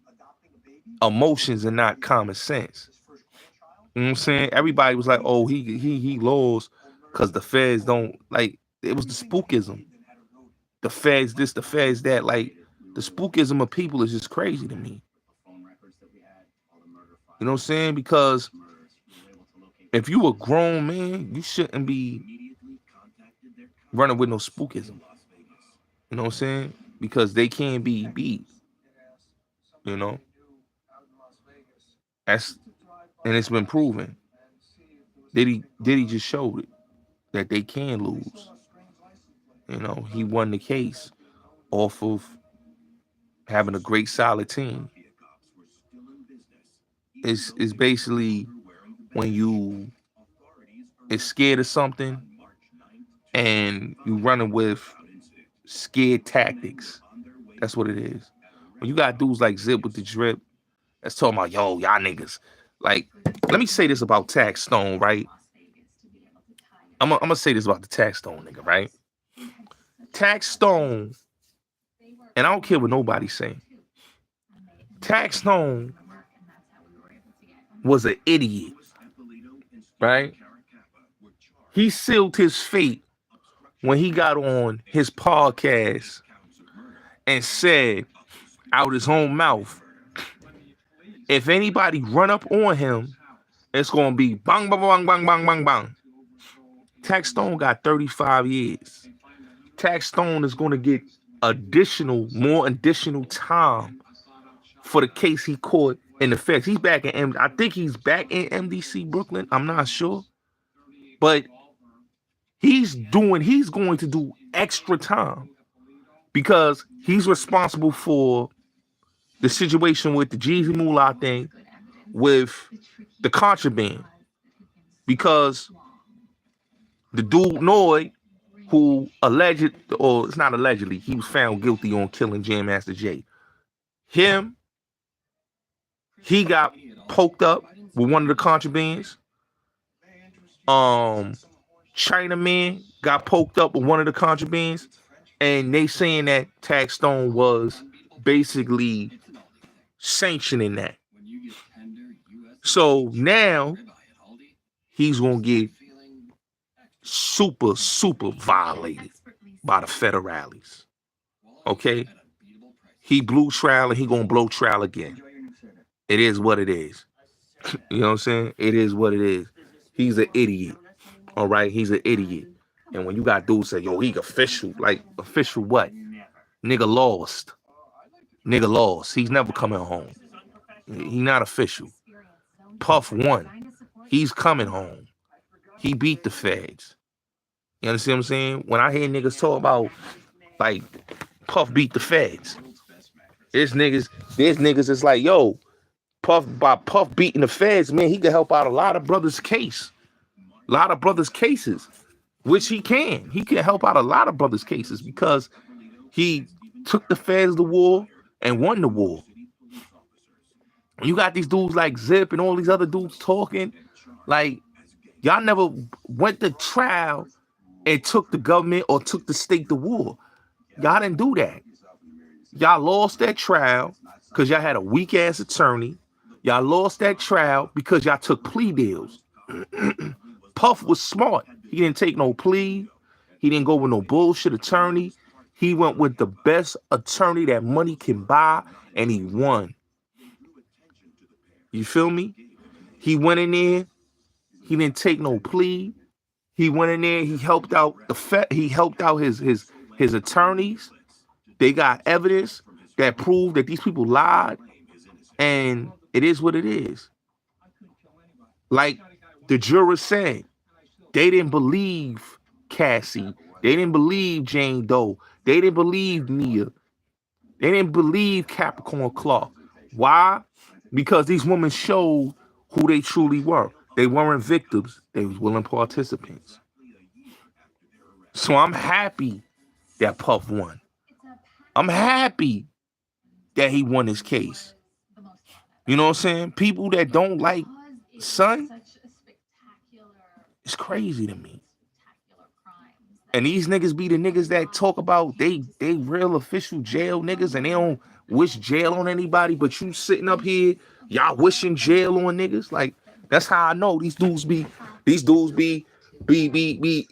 emotions and not common sense. You know what I'm saying? Everybody was like, oh, he lost because the feds don't, like, it was the spookism. The feds this, the feds that. Like, the spookism of people is just crazy to me. You know what I'm saying? Because if you a grown man, you shouldn't be running with no spookism. You know what I'm saying? Because they can't be beat. That's, and it's been proven. Diddy just showed it that they can lose. He won the case off of having a great solid team. It's basically when you is scared of something and you running with scared tactics. That's what it is. When you got dudes like Zip with the drip, that's talking about, yo, y'all niggas. Like, let me say this about Tax Stone, right? I'm gonna say this about the Tax Stone nigga, right? Tax Stone, and I don't care what nobody's saying. Tax Stone was an idiot, right? He sealed his fate when he got on his podcast and said out his own mouth, if anybody run up on him, it's gonna be bang, bang, bang, bang, bang, bang, bang. Tax Stone got 35 years. Tax Stone is gonna get more additional time for the case he caught in the feds. He's back in I think he's back in MDC Brooklyn. I'm not sure. But he's going to do extra time because he's responsible for the situation with the Jeezy Moolah thing, with the contraband. Because the dude Noy, who it's not allegedly, he was found guilty on killing Jam Master Jay. He got poked up with one of the contrabands. Chinaman got poked up with one of the contrabands, and they saying that Tax Stone was basically sanctioning that. So now he's gonna get super, super violated by the federales. Okay? He blew trial and he gonna blow trial again. It is what it is. You know what I'm saying? It is what it is. He's an idiot. All right? He's an idiot. And when you got dudes say, yo, he official. Like, official what? Nigga lost. Nigga lost. He's never coming home. He not official. Puff won. He's coming home. He beat the feds. You understand what I'm saying? When I hear niggas talk about like Puff beat the feds, there's niggas that's like, yo, Puff beating the feds, man, he can help out a lot of brothers' case. A lot of brothers' cases, which he can. He can help out a lot of brothers' cases because he took the feds to war and won the war. You got these dudes like Zip and all these other dudes talking like y'all never went to trial and took the government or took the state to war. Y'all didn't do that. Y'all lost that trial because y'all had a weak ass attorney. Y'all lost that trial because y'all took plea deals. Puff was smart. He didn't take no plea. He didn't go with no bullshit attorney. He went with the best attorney that money can buy, and he won. You feel me? He went in there. He didn't take no plea. He went in there. He helped out his attorneys. They got evidence that proved that these people lied, and it is what it is. Like the jurors said, they didn't believe Cassie. They didn't believe Jane Doe. They didn't believe Nia. They didn't believe Capricorn Clark. Why? Because these women showed who they truly were. They weren't victims. They was willing participants. So I'm happy that Puff won. I'm happy that he won his case. You know what I'm saying? People that don't like Son, it's crazy to me. And these niggas be the niggas that talk about they real official jail niggas and they don't wish jail on anybody, but you sitting up here, y'all wishing jail on niggas. Like, that's how I know these dudes be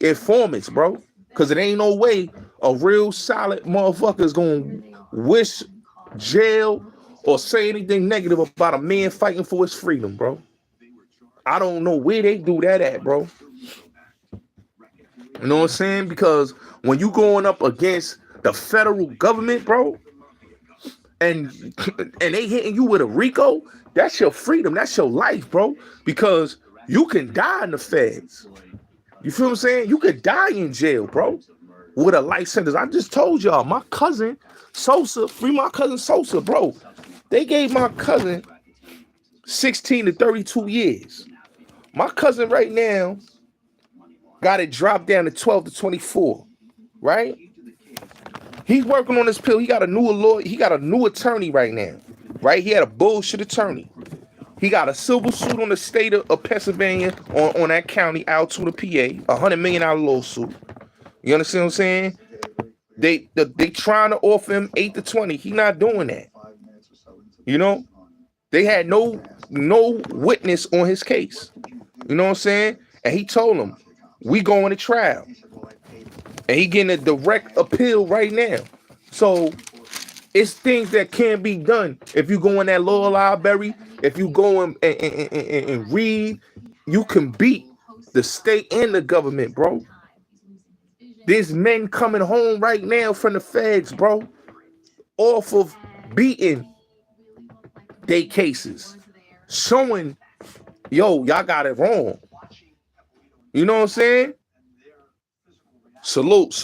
informants, bro. Cause it ain't no way a real solid motherfucker is gonna wish jail or say anything negative about a man fighting for his freedom, bro. I don't know where they do that at, bro. You know what I'm saying? Because when you going up against the federal government, bro, and they hitting you with a RICO, that's your freedom. That's your life, bro. Because you can die in the feds. You feel what I'm saying? You could die in jail, bro, with a life sentence. I just told y'all, my cousin Sosa, free my cousin Sosa, bro. They gave my cousin 16 to 32 years. My cousin right now got it dropped down to 12 to 24, right? He's working on this pill. He got a new lawyer. He got a new attorney right now, right? He had a bullshit attorney. He got a civil suit on the state of Pennsylvania on that county out to the PA, $100 million lawsuit. You understand what I'm saying? They trying to offer him 8 to 20. He not doing that. You know, they had no witness on his case. You know what I'm saying? And he told them, we going to trial. And he getting a direct appeal right now. So it's things that can be done. If you go in that law library, if you go and read, you can beat the state and the government, bro. There's men coming home right now from the feds, bro, off of beating their cases, showing, yo, y'all got it wrong. You know what I'm saying? Salute.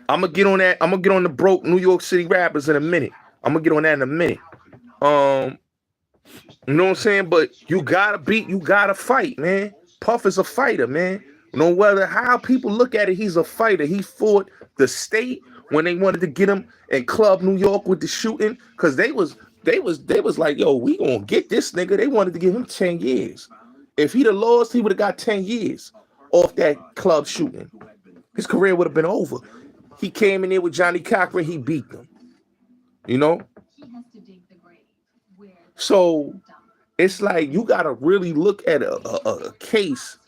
I'm gonna get on that. I'm gonna get on the broke New York City rappers in a minute. I'm gonna get on that in a minute. You know what I'm saying? But you gotta fight, man. Puff is a fighter, man. No matter how people look at it, he's a fighter. He fought the state when they wanted to get him in Club New York with the shooting, because they was like, yo, we gonna get this nigga. They wanted to give him 10 years. If he'd have lost, he would have got 10 years off that club shooting. His career would have been over. He came in there with Johnny Cochran, he beat them. You know? So it's like you gotta really look at a case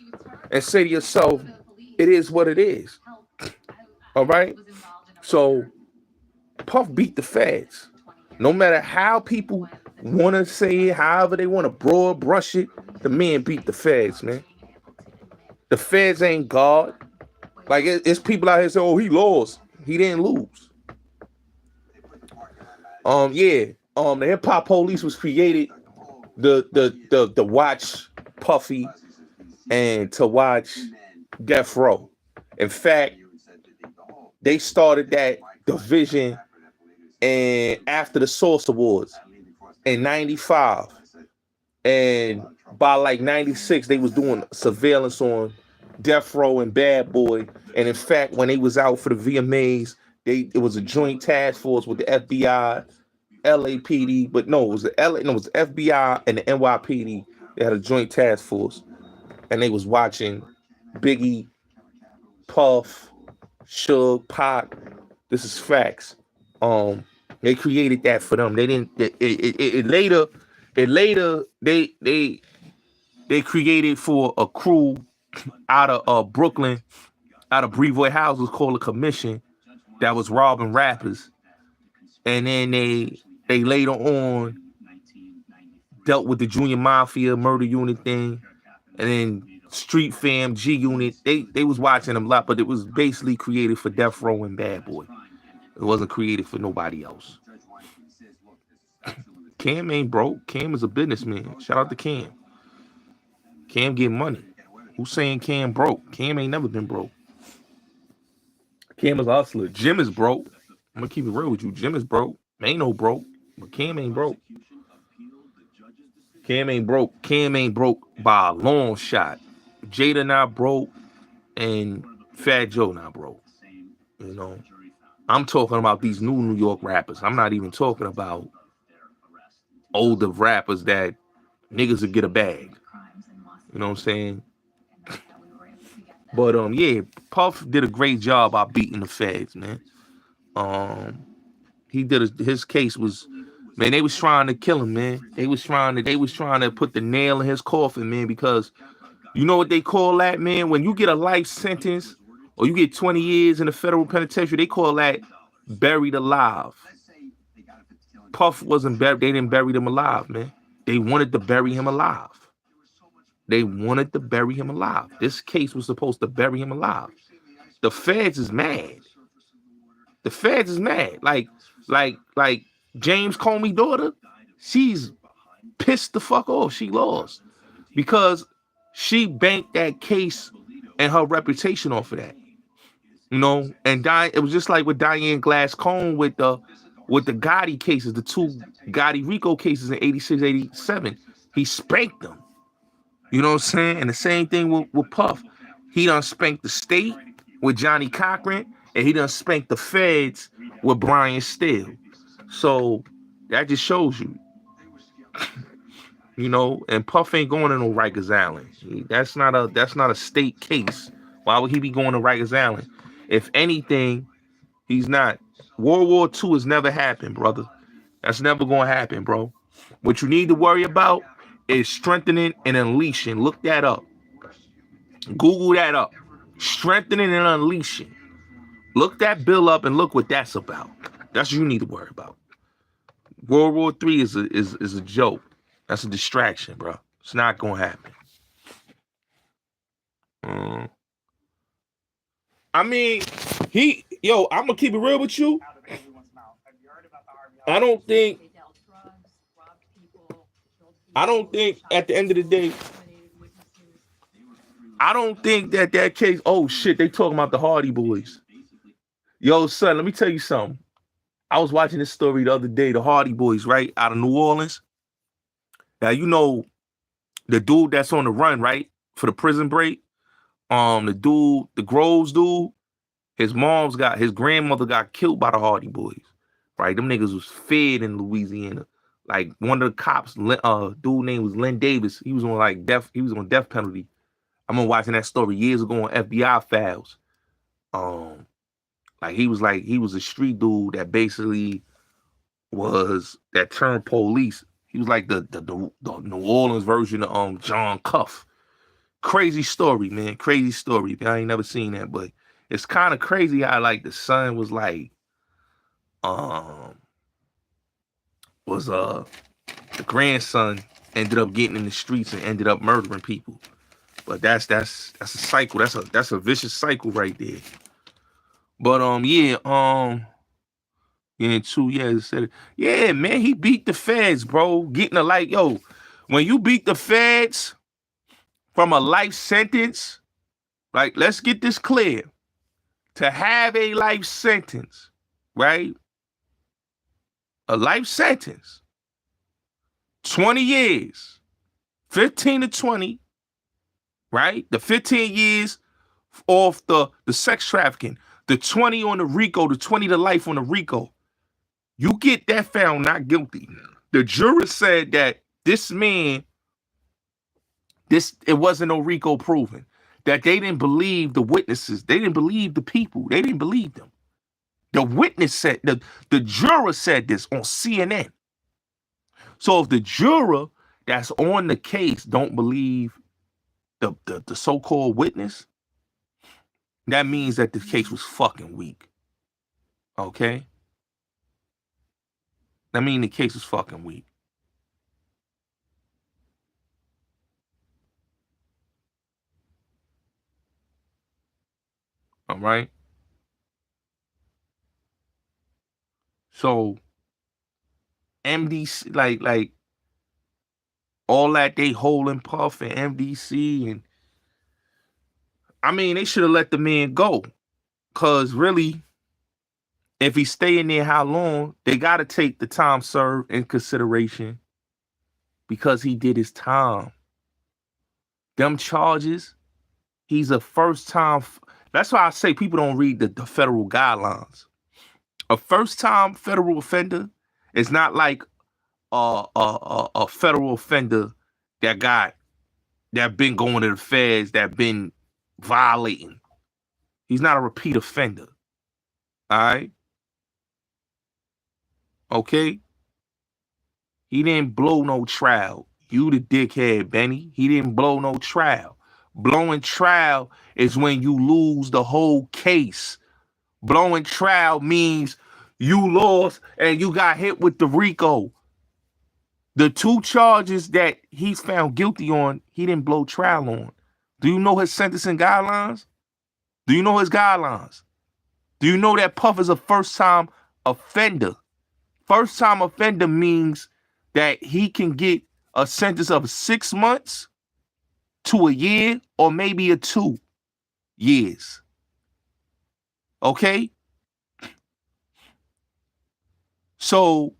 and say to yourself, it is what it is. All right? So Puff beat the feds. No matter how people want to say it, however they want to broad brush it, the man beat the feds, man. The feds ain't God. Like, it's people out here saying, oh, he lost. He didn't lose. Yeah. The hip hop police was created the watch Puffy and to watch Death Row. In fact, they started that division and after the Source Awards in '95, and by like '96 they was doing surveillance on Death Row and Bad Boy. And in fact, when they was out for the VMAs, it was a joint task force with the FBI, LAPD, but no, it was it was the FBI and the NYPD. They had a joint task force, and they was watching Biggie, Puff, Suge, Pac. This is facts. They created that for them. They didn't. It later, they created for a crew out of Brooklyn, out of Brevoort House, was called a commission that was robbing rappers, and then they later on dealt with the Junior Mafia murder unit thing, and then Street Fam, G Unit. They was watching them a lot, but it was basically created for Death Row and Bad Boy. It wasn't created for nobody else. Cam ain't broke. Cam is a businessman. Shout out to Cam. Cam get money. Who's saying Cam broke? Cam ain't never been broke. Cam is a hustler. Jim is broke. I'm gonna keep it real with you. Jim is broke. Ain't no broke, but Cam ain't broke. Cam ain't broke. Cam ain't broke by a long shot. Jada not broke, and Fat Joe not broke. You know, I'm talking about these New York rappers. I'm not even talking about older rappers that niggas would get a bag. You know what I'm saying? But yeah, Puff did a great job by beating the feds, man. He did his case was, man, they was trying to kill him, man. They was trying to put the nail in his coffin, man, because you know what they call that, man? When you get a life sentence or you get 20 years in the federal penitentiary, they call that buried alive. Puff wasn't buried. They didn't bury him alive, man. They wanted to bury him alive. They wanted to bury him alive. This case was supposed to bury him alive. The feds is mad. The feds is mad. Like James Comey's daughter, she's pissed the fuck off. She lost because she banked that case and her reputation off of that. You know, and it was just like with Diane Glass-Cohn with the Gotti cases, the two Gotti Rico cases in 86, 87. He spanked them. You know what I'm saying? And the same thing with Puff. He done spanked the state with Johnny Cochran, and he done spanked the feds with Brian Steele. So that just shows you. You know, and Puff ain't going to no Rikers Island. That's not a state case. Why would he be going to Rikers Island? If anything, he's not. World War II has never happened, brother. That's never going to happen, bro. What you need to worry about is strengthening and unleashing. Look that up. Google that up. Strengthening and unleashing. Look that bill up and look what that's about. That's what you need to worry about. World War III is a joke. That's a distraction, bro. It's not going to happen. I mean, I'm going to keep it real with you. I don't think at the end of the day, I don't think that case, oh shit, they talking about the Hardy Boys. Yo, son, let me tell you something. I was watching this story the other day, the Hardy Boys, right, out of New Orleans. Now, you know, the dude that's on the run, right, for the prison break, the Groves dude, his grandmother got killed by the Hardy Boys, right? Them niggas was fed in Louisiana. Like one of the cops, dude name was Len Davis. He was on death penalty. I remember watching that story years ago on FBI Files. He was a street dude that basically that turned police. He was like the New Orleans version of John Cuff. Crazy story, man. Crazy story. I ain't never seen that, but it's kind of crazy how like the son was like the grandson ended up getting in the streets and ended up murdering people. But that's a cycle. That's a vicious cycle right there. But In 2 years, said, yeah, man, he beat the feds, bro. Getting a like, yo, when you beat the feds from a life sentence, like, let's get this clear. To have a life sentence, right? A life sentence, 20 years, 15 to 20, right? The 15 years off the sex trafficking, the 20 on the RICO, the 20 to life on the RICO. You get that found not guilty. The juror said that this man, it wasn't no RICO proven. That they didn't believe the witnesses. They didn't believe the people. They didn't believe them. The witness said, the juror said this on CNN. So if the juror that's on the case don't believe the so-called witness, that means that the case was fucking weak. Okay? That means the case was fucking weak. All right? So MDC, like all that they hole and puff and MDC, and I mean they should have let the man go. Cause really, if he's staying there how long, they gotta take the time served in consideration because he did his time. Them charges, he's a first time. That's why I say people don't read the federal guidelines. A first time federal offender is not like a federal offender that been going to the feds, that been violating. He's not a repeat offender. All right? Okay? He didn't blow no trial. You the dickhead, Benny. He didn't blow no trial. Blowing trial is when you lose the whole case. Blowing trial means you lost and you got hit with the RICO. The 2 charges that he's found guilty on, he didn't blow trial on. Do you know his sentencing guidelines? Do you know his guidelines? Do you know that Puff is a first-time offender? First-time offender means that he can get a sentence of 6 months to a year or maybe 2 years. Okay? So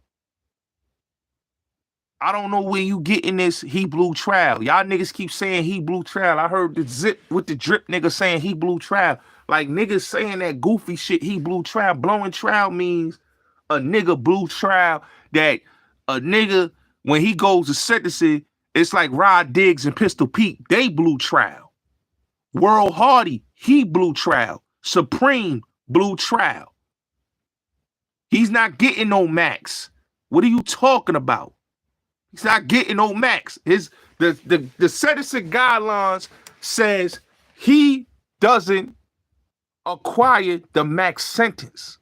I don't know where you getting this he blew trial. Y'all niggas keep saying he blew trial. I heard the zip with the drip nigga saying he blew trial. Like niggas saying that goofy shit, he blew trial. Blowing trial means a nigga blew trial, that a nigga, when he goes to sentencing, it's like Rod Diggs and Pistol Pete. They blew trial. World Hardy, he blew trial. Supreme blew trial. He's not getting no max. What are you talking about? He's not getting no max. The sentencing guidelines says he doesn't acquire the max sentence.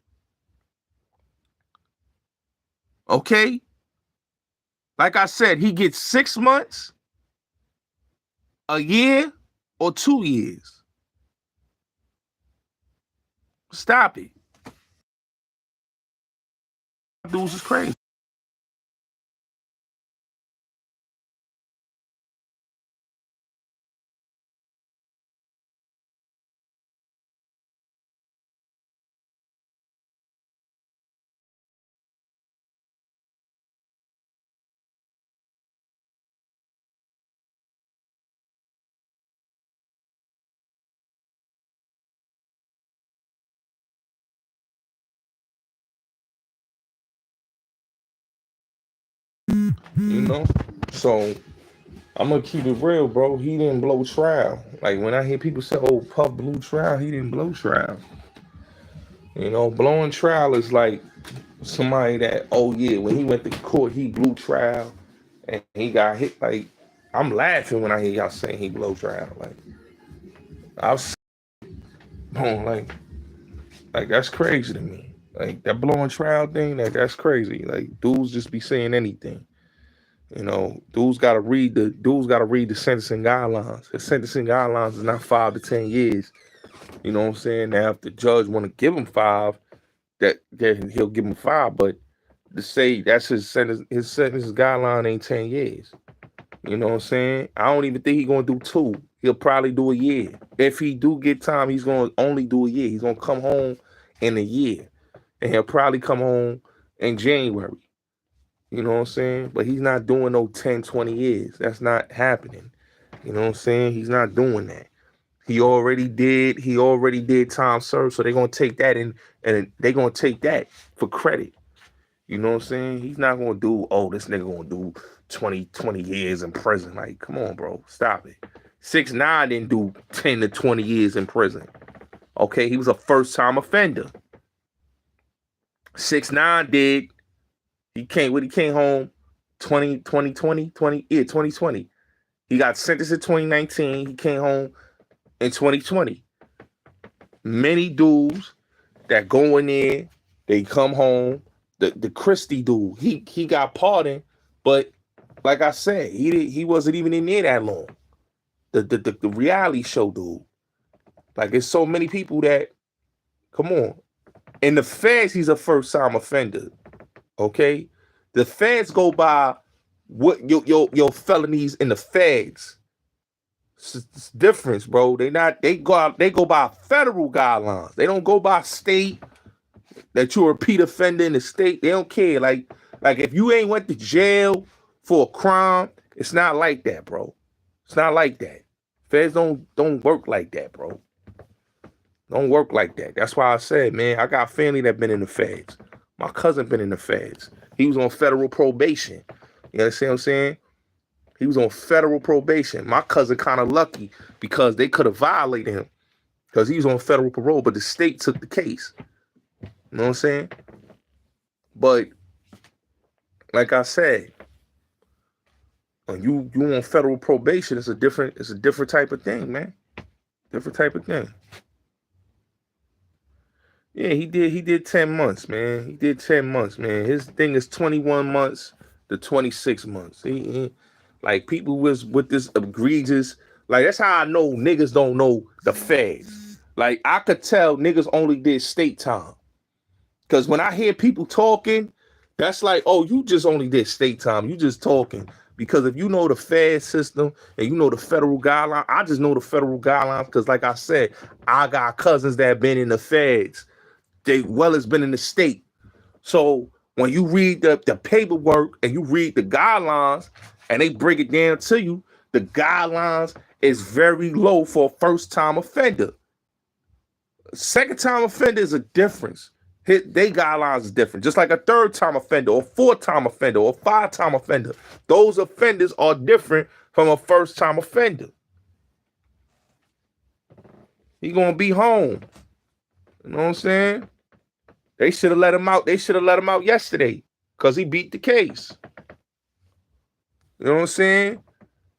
Okay? Like I said, he gets 6 months, a year, or 2 years. Stop it. Dudes is crazy. You know? So I'm gonna keep it real, bro. He didn't blow trial. Like when I hear people say, "Oh, Puff blew trial," he didn't blow trial. You know, blowing trial is like somebody that, oh yeah, when he went to court, he blew trial and he got hit. Like I'm laughing when I hear y'all saying he blow trial. Like I've like that's crazy to me. Like that blowing trial thing, that's crazy. Like dudes just be saying anything. You know, dudes gotta read the sentencing guidelines. The sentencing guidelines is not 5 to 10 years. You know what I'm saying? Now if the judge wanna give him 5, that he'll give him 5, but to say that's his sentence guideline ain't 10 years. You know what I'm saying? I don't even think he's gonna do 2. He'll probably do a year. If he do get time, he's gonna only do a year. He's gonna come home in a year. And he'll probably come home in January. You know what I'm saying? But he's not doing no 10, 20 years. That's not happening. You know what I'm saying? He's not doing that. He already did time served, so they're gonna take that and they're gonna take that for credit. You know what I'm saying? He's not gonna do, oh, this nigga gonna do 20 years in prison. Like, come on, bro. Stop it. 6ix9ine didn't do 10 to 20 years in prison. Okay, he was a first-time offender. 6ix9ine did. He came home 2020. He got sentenced in 2019. He came home in 2020. Many dudes that go in there, they come home. The Christie dude, he got pardoned, but like I said, he wasn't even in there that long. The reality show dude. Like, there's so many people that, come on. In the feds, he's a first-time offender. Okay? The feds go by what your felonies in the feds. It's difference, bro. They go by federal guidelines. They don't go by state. That you're a repeat offender in the state. They don't care. Like if you ain't went to jail for a crime, it's not like that, bro. It's not like that. Feds don't work like that, bro. Don't work like that. That's why I said, man, I got family that been in the feds. My cousin been in the feds. He was on federal probation. You understand what I'm saying? He was on federal probation. My cousin kind of lucky because they could have violated him because he was on federal parole, but the state took the case. You know what I'm saying? But like I said, when you on federal probation, it's a different type of thing, man. Different type of thing. Yeah, he did 10 months, man. He did 10 months, man. His thing is 21 months to 26 months. He like, people was with this egregious, like, that's how I know niggas don't know the feds. Like, I could tell niggas only did state time. Because when I hear people talking, that's like, oh, you just only did state time. You just talking. Because if you know the Fed system and you know the federal guidelines, I just know the federal guidelines because, like I said, I got cousins that have been in the feds. They well as been in the state. So when you read the paperwork and you read the guidelines and they break it down to you, the guidelines is very low for a first-time offender. Second-time offender is a difference. They guidelines is different. Just like a third-time offender or fourth-time offender or five-time offender. Those offenders are different from a first-time offender. He gonna be home. You know what I'm saying? They should have let him out. They should have let him out yesterday because he beat the case. You know what I'm saying?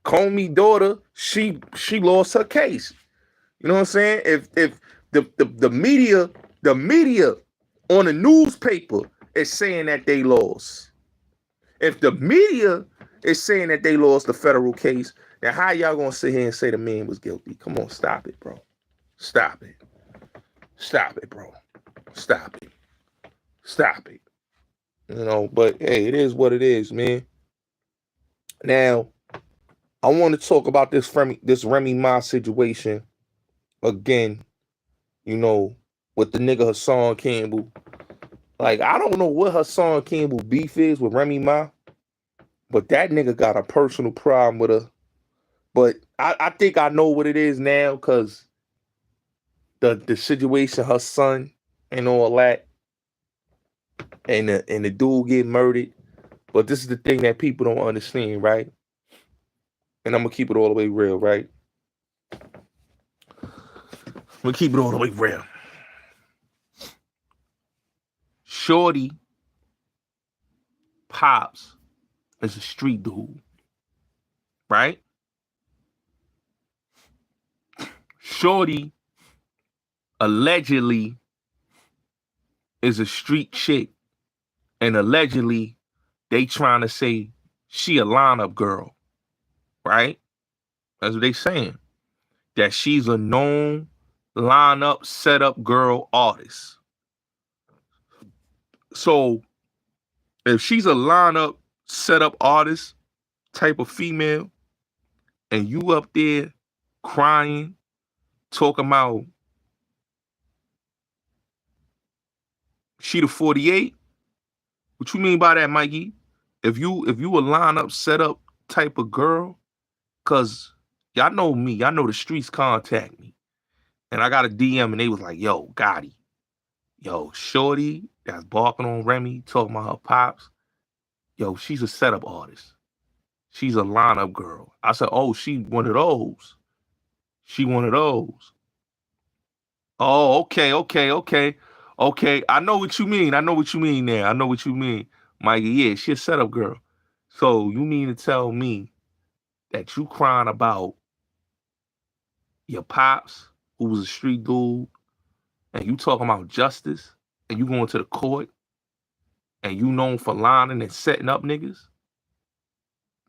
Comey's daughter, she lost her case. You know what I'm saying? If the media on the newspaper is saying that they lost. If the media is saying that they lost the federal case, then how y'all gonna sit here and say the man was guilty? Come on, stop it, bro. Stop it. Stop it, bro. Stop it. Stop it. You know, but hey, it is what it is, man. Now, I want to talk about this Remy Ma situation again, you know, with the nigga Hassan Campbell. Like, I don't know what Hassan Campbell beef is with Remy Ma, but that nigga got a personal problem with her. But I think I know what it is now because the situation, her son and all that, and the dude get murdered. But this is the thing that people don't understand, right? And I'm gonna keep it all the way real, right? I'm gonna keep it all the way real. Shorty Pops is a street dude, right? Shorty allegedly is a street chick, and allegedly they trying to say she a lineup girl, right? That's what they saying. That she's a known lineup setup girl artist. So if she's a lineup, set up artist type of female, and you up there crying, talking about she the 48, what you mean by that, Mikey? If you a lineup, set up type of girl, cause y'all know me, y'all know the streets contact me, and I got a DM and they was like, "Yo, Gotti, yo, shorty that's barking on Remy, talking about her pops, yo, she's a setup artist. She's a lineup girl." I said, "Oh, she one of those. She one of those." Oh, okay. I know what you mean. I know what you mean there. I know what you mean, Mikey. Yeah, she a setup girl. So you mean to tell me that you crying about your pops, who was a street dude, and you talking about justice, and you going to the court, and you known for lining and setting up niggas?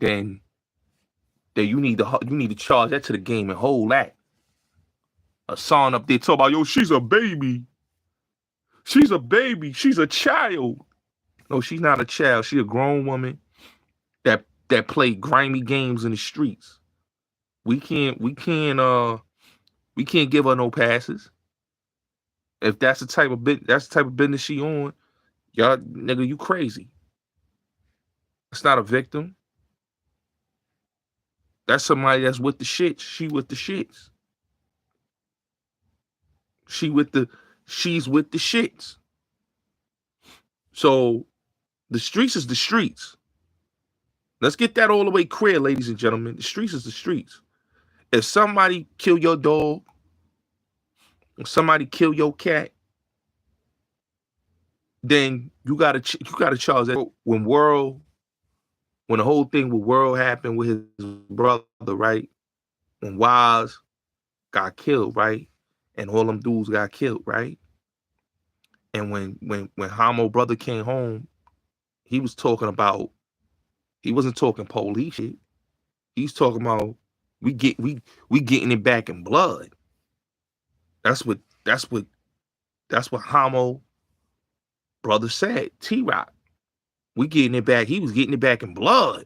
Then you need to charge that to the game and hold that. A song up there talking about, yo, she's a baby. She's a baby. She's a child. No, she's not a child. She a grown woman that play grimy games in the streets. We can't give her no passes. If that's the type of business she on, y'all nigga, you crazy. It's not a victim. That's somebody that's with the shits. She with the shits. She with the she's with the shits. So the streets is the streets. Let's get that all the way clear, ladies and gentlemen. The streets is the streets. If somebody kill your dog, if somebody kill your cat, then you gotta charge that. When the whole thing with World happened with his brother, right? When Wise got killed, right? And all them dudes got killed, right? And when Homo brother came home, he was talking about, he wasn't talking police shit. He's talking about we getting it back in blood. That's what that's what that's what Homo brother said. T-Rock. We getting it back. He was getting it back in blood.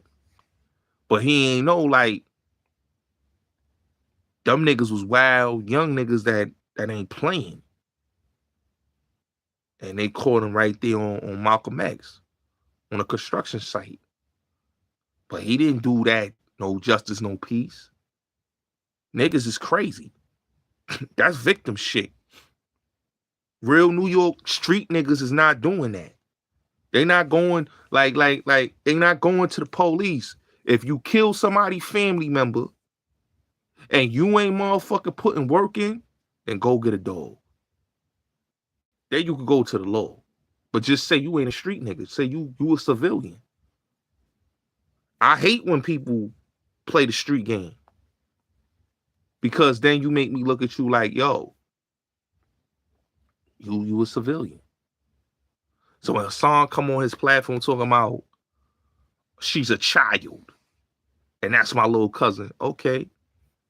But he ain't know, like, them niggas was wild, young niggas that ain't playing. And they caught him right there on Malcolm X, on a construction site. But he didn't do that. No justice, no peace. Niggas is crazy. That's victim shit. Real New York street niggas is not doing that. They not going like they not going to the police. If you kill somebody family member and you ain't motherfucking putting work in, then go get a dog. Then you could go to the law. But just say you ain't a street nigga. Say you a civilian. I hate when people play the street game. Because then you make me look at you like, yo, you a civilian. So when a song come on his platform talking about she's a child, and that's my little cousin. Okay.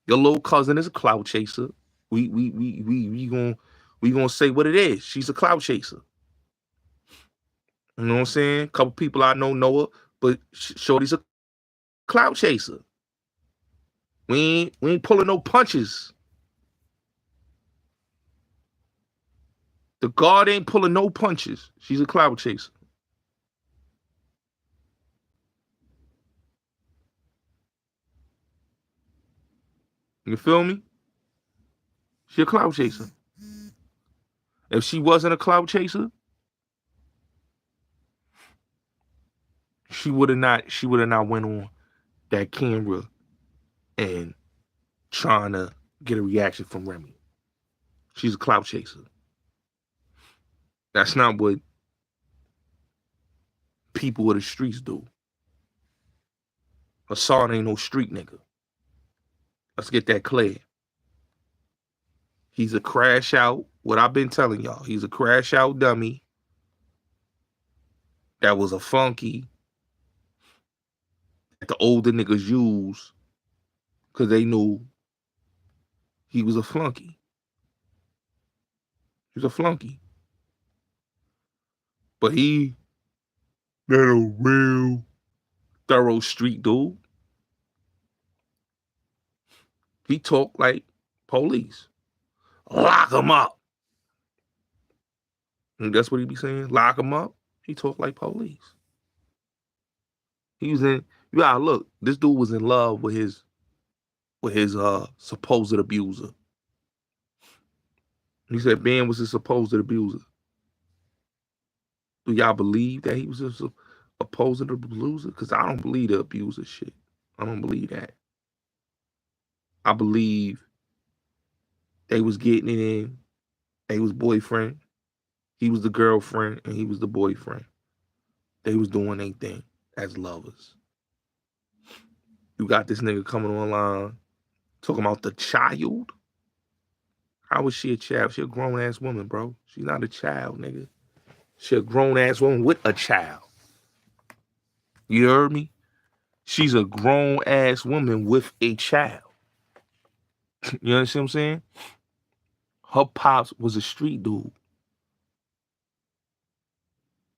Your little cousin is a clout chaser. We gonna say what it is. She's a clout chaser. You know what I'm saying? A couple people I know her, but Shorty's a clout chaser. We ain't pulling no punches. The guard ain't pulling no punches. She's a clout chaser. You feel me? She a clout chaser. If she wasn't a clout chaser, she would have not went on that camera and trying to get a reaction from Remy. She's a clout chaser. That's not what people of the streets do. Hassan ain't no street nigga. Let's get that clear. He's a crash out. What I've been telling y'all, he's a crash out dummy that was a funky that the older niggas use because they knew he was a flunky. He was a flunky. But he not a real thorough street dude. He talk like police. Lock him up. And that's what he be saying. Lock him up. He talk like police. He was in. You gotta look. This dude was in love with his supposed abuser. He said Ben was his supposed abuser. Do y'all believe that he was a supposed abuser? Because I don't believe the abuser shit. I don't believe that. I believe they was getting it in. They was boyfriend. He was the girlfriend, and he was the boyfriend. They was doing their thing as lovers. You got this nigga coming online talking about the child. How is she a child? She a grown ass woman, bro. She's not a child, nigga. She a grown ass woman with a child. You heard me? She's a grown ass woman with a child. You understand what I'm saying? Her pops was a street dude.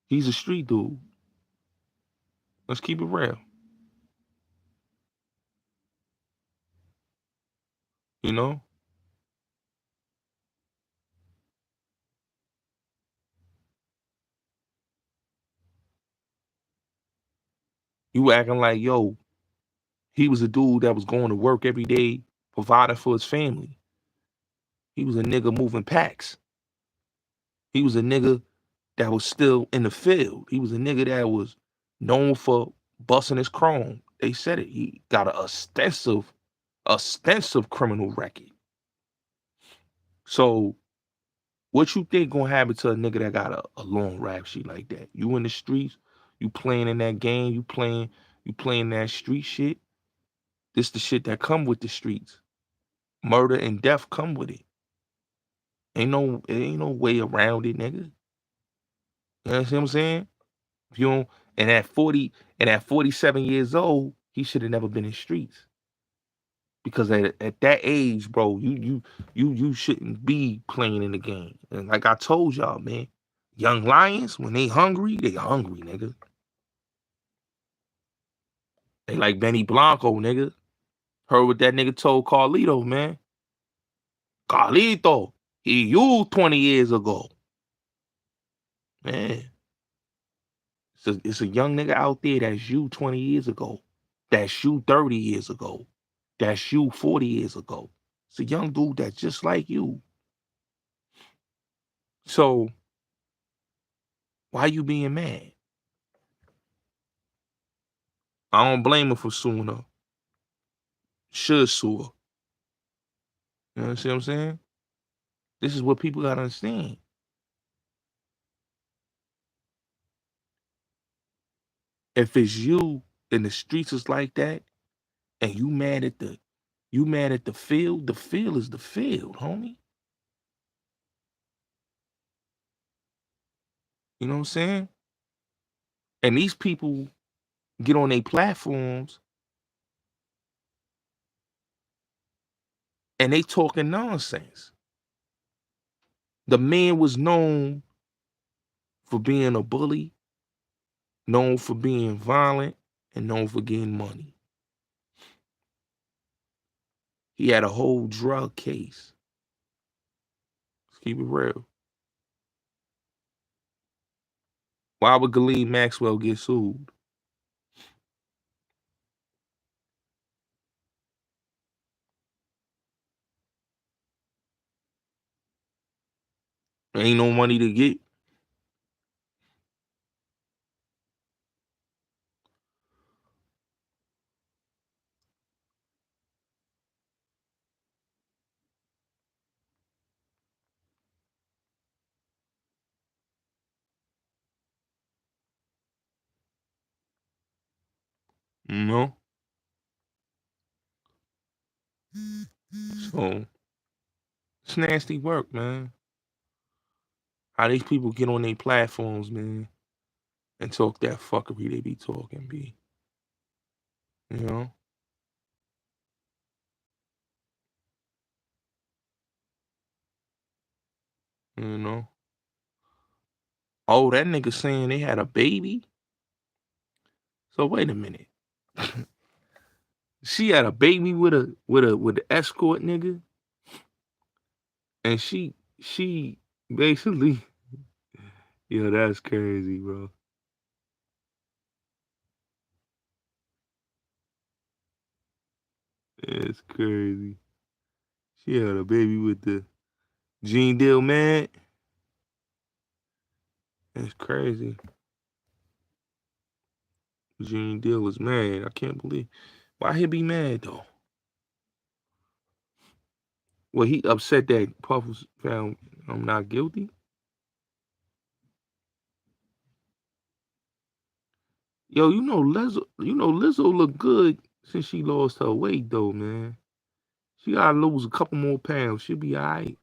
He's a street dude. Let's keep it real. You know? You acting like, yo, he was a dude that was going to work every day, providing for his family. He was a nigga moving packs. He was a nigga that was still in the field. He was a nigga that was known for busting his chrome. They said it. He got an extensive criminal record. So what you think gonna happen to a nigga that got a long rap sheet like that? You in the streets, you playing in that game, you playing that street shit. This the shit that come with the streets. Murder and death come with it. It ain't no way around it, nigga. You know what I'm saying? If you don't, and at 47 years old, he should have never been in streets. Because at that age, bro, you shouldn't be playing in the game. And like I told y'all, man, young lions, when they hungry, nigga. They like Benny Blanco, nigga. Heard what that nigga told Carlito, man. Carlito, he you 20 years ago. Man, it's a young nigga out there that's you 20 years ago. That's you 30 years ago. That's you 40 years ago. It's a young dude that's just like you. So why you being mad? I don't blame her for suing her. Should sue her. You know what I'm saying? This is what people gotta understand. If it's you and the streets is like that, and you mad at the field is the field, homie. You know what I'm saying? And these people get on their platforms and they talking nonsense. The man was known for being a bully, known for being violent, and known for getting money. He had a whole drug case. Let's keep it real. Why would Ghislaine Maxwell get sued? There ain't no money to get. You know? So it's nasty work, man. How these people get on their platforms, man, and talk that fuckery they be talking, be. You know? You know? Oh, that nigga saying they had a baby? So wait a minute. She had a baby with the escort nigga, and she basically, yo, that's crazy, bro. It's crazy. She had a baby with the Gene Deal man. That's crazy. Gene Deal was mad. I can't believe why he be mad though. Well, he upset that Puff was found not guilty. Yo, Lizzo look good since she lost her weight though, man. She gotta lose a couple more pounds. She'll be all right.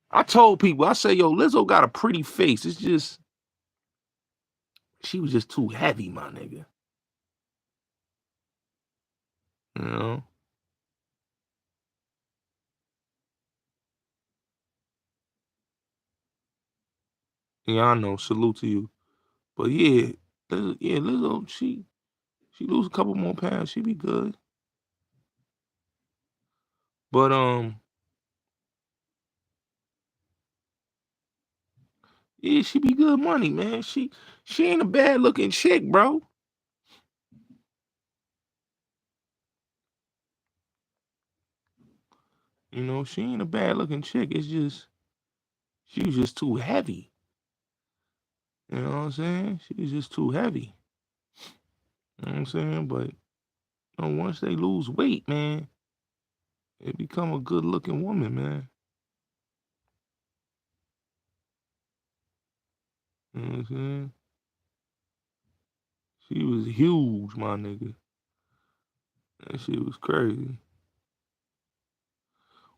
I told people, I say, yo, Lizzo got a pretty face. It's just she was just too heavy, my nigga. You know? Yeah, I know. Salute to you. But yeah, Lizzo, she lose a couple more pounds, she be good. But yeah, she be good money, man. She ain't a bad looking chick, bro. You know, she ain't a bad looking chick. It's just she was just too heavy. You know what I'm saying? She was just too heavy. You know what I'm saying? But once they lose weight, man, it become a good looking woman, man. You know what I'm saying? She was huge, my nigga. That shit was crazy.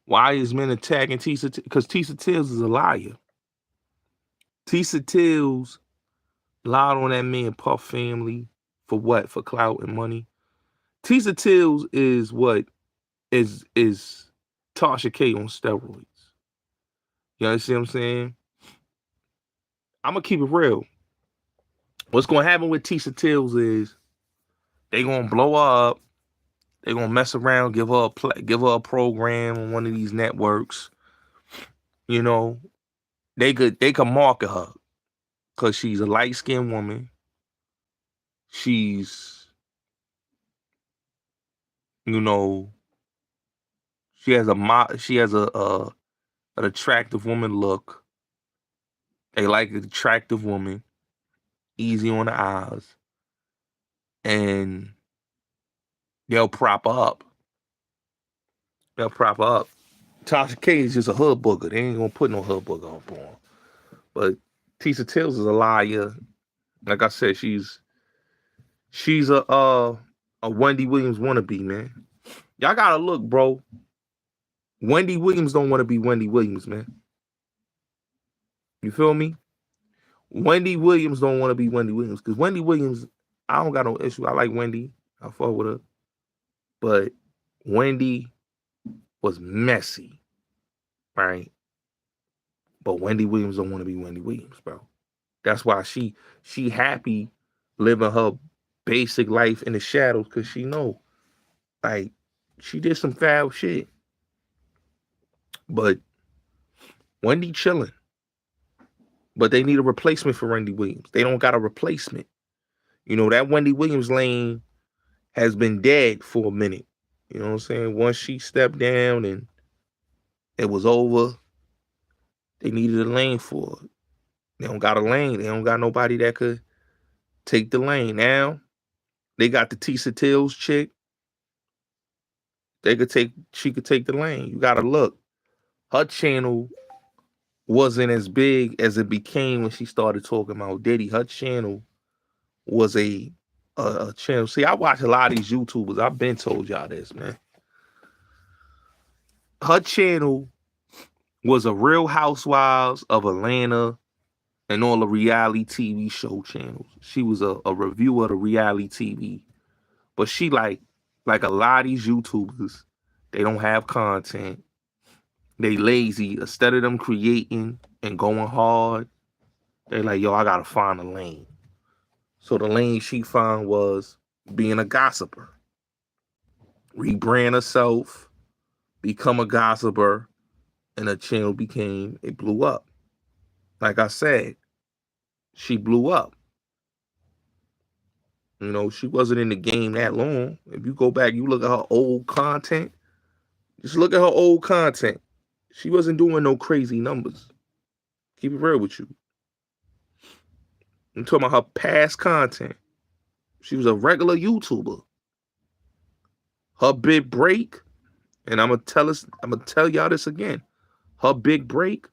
Why is men attacking Tisa? Because Tisa Tills is a liar. Tisa Tills lied on that man Puff family for what? For clout and money. Tisa Tills is what is Tasha K on steroids. You understand what I'm saying? I'm gonna keep it real. What's gonna happen with Tisa Tills is they gonna blow her up. They gonna mess around, give her a program on one of these networks. You know, they could market her because she's a light skinned woman. She's, you know, she has an attractive woman look. They like an attractive woman, easy on the eyes, and they'll prop her up. They'll prop her up. Tasha K is just a hood booger. They ain't gonna put no hood booger up on. But Tisa Tills is a liar. Like I said, she's a Wendy Williams wannabe, man. Y'all gotta look, bro. Wendy Williams don't want to be Wendy Williams, man. You feel me? Wendy Williams don't want to be Wendy Williams because Wendy Williams, I don't got no issue. I like Wendy. I fuck with her, but Wendy was messy, right? But Wendy Williams don't want to be Wendy Williams, bro. That's why she happy living her basic life in the shadows because she know, like, she did some foul shit. But Wendy chilling. But they need a replacement for Wendy Williams. They don't got a replacement. You know, that Wendy Williams lane has been dead for a minute. You know what I'm saying? Once she stepped down and it was over, they needed a lane for it. They don't got a lane. They don't got nobody that could take the lane. Now they got the Tisa Tills chick. She could take the lane. You gotta look. Her channel wasn't as big as it became when she started talking about Diddy. Her channel was a channel. See, I watch a lot of these YouTubers. I've been told y'all this, man. Her channel was a Real Housewives of Atlanta and all the reality TV show channels. She was a reviewer of the reality TV. But she like a lot of these YouTubers, they don't have content. They lazy. Instead of them creating and going hard, They like, yo, I gotta find a lane. So the lane she found was being a gossiper. Rebrand herself, become a gossiper, and her channel it blew up. Like I said, she blew up. You know, she wasn't in the game that long. If you go back, you look at her old content, just look at her old content. She wasn't doing no crazy numbers. Keep it real with you. I'm talking about her past content. She was a regular YouTuber. Her big break, and I'm gonna tell y'all this again. Her big break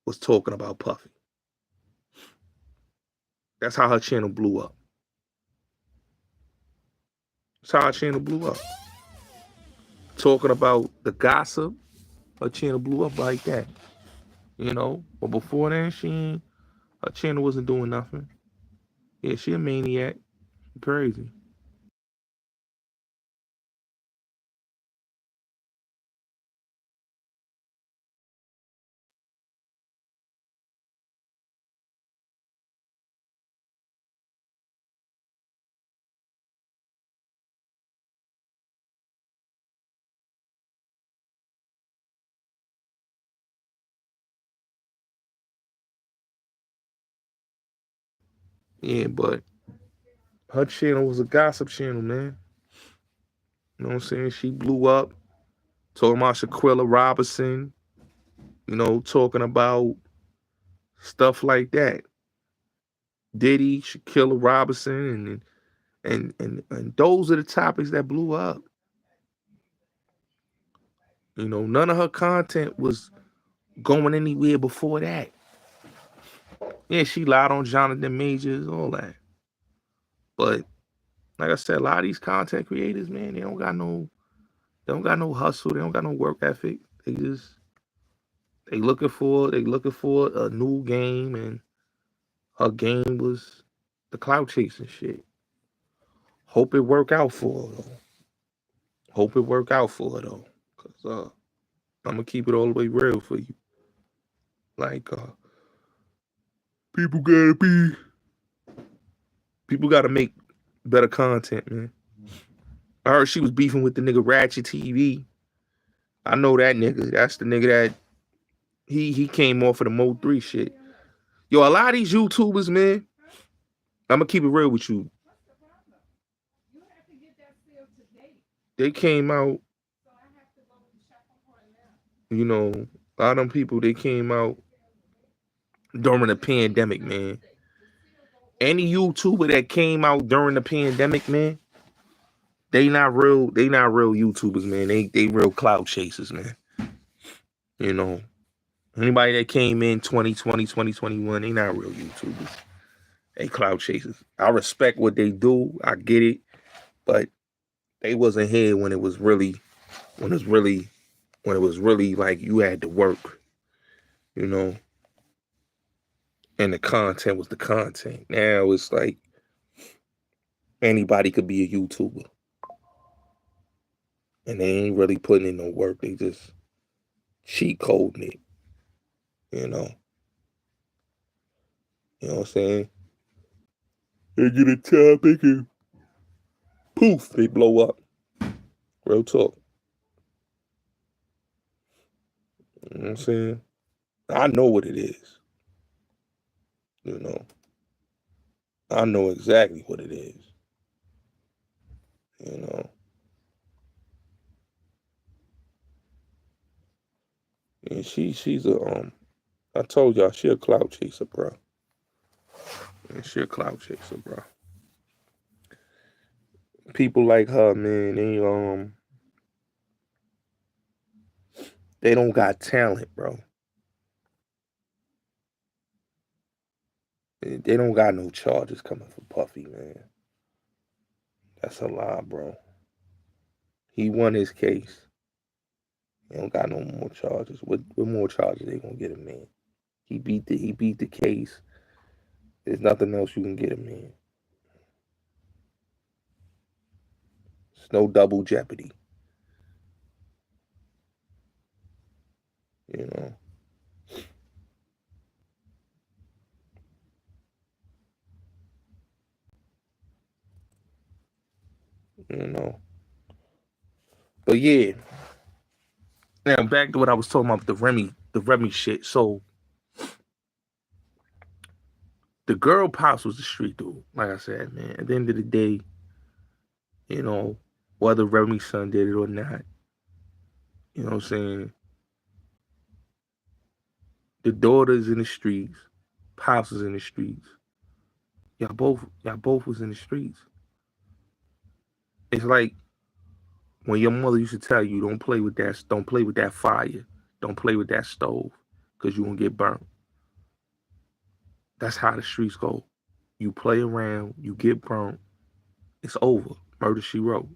was talking about Puffy. That's how her channel blew up. That's how her channel blew up. Talking about the gossip, her channel blew up like that. You know, but before then, her channel wasn't doing nothing. Yeah, she a maniac. Crazy. Yeah, but her channel was a gossip channel, man. You know what I'm saying? She blew up talking about Shaquilla Robinson, you know, talking about stuff like that. Diddy, Shaquilla Robinson, and those are the topics that blew up. You know, none of her content was going anywhere before that. Yeah, she lied on Jonathan Majors, all that. But like I said, a lot of these content creators, man, they don't got no hustle, they don't got no work ethic. They looking for a new game, and her game was the clout chasing shit. Hope it work out for her though. Hope it work out for her though. Cause I'm gonna keep it all the way real for you. Like people gotta be people gotta make better content, man. I heard she was beefing with the nigga Ratchet TV. I know that nigga. That's the nigga that he came off of the Mo 3 shit. Yo, a lot of these YouTubers, man, I'm gonna keep it real with you. They came out, you know, a lot of them people, they came out during the pandemic, man. Any YouTuber that came out during the pandemic, man, they not real YouTubers, man. They real cloud chasers, man. You know, anybody that came in 2020, 2021, they not real YouTubers. They cloud chasers. I respect what they do. I get it. But they wasn't here when it was really when it was really when it was really like you had to work, you know, and the content was the content. Now it's like anybody could be a YouTuber. And they ain't really putting in no work. They just cheat coding it, you know. You know what I'm saying? They get a topic and poof, they blow up. Real talk. You know what I'm saying? I know what it is. You know. I know exactly what it is. You know. And she's a I told y'all she a clout chaser, bro. And she a clout chaser, bro. People like her, man, they don't got talent, bro. They don't got no charges coming for Puffy, man. That's a lie, bro. He won his case. He don't got no more charges. What more charges they gonna get him, man? He beat the case. There's nothing else you can get him, man. It's no double jeopardy. You know. you know. But yeah, now back to what I was talking about, the Remy shit. So the girl pops was the street dude. Like I said, man. At the end of the day, you know, whether Remy's son did it or not, you know what I'm saying? The daughter's in the streets, pops is in the streets. Y'all both was in the streets. It's like when your mother used to tell you, don't play with that fire, don't play with that stove, cause you gonna get burnt. That's how the streets go. You play around, you get burnt, it's over. Murder she wrote.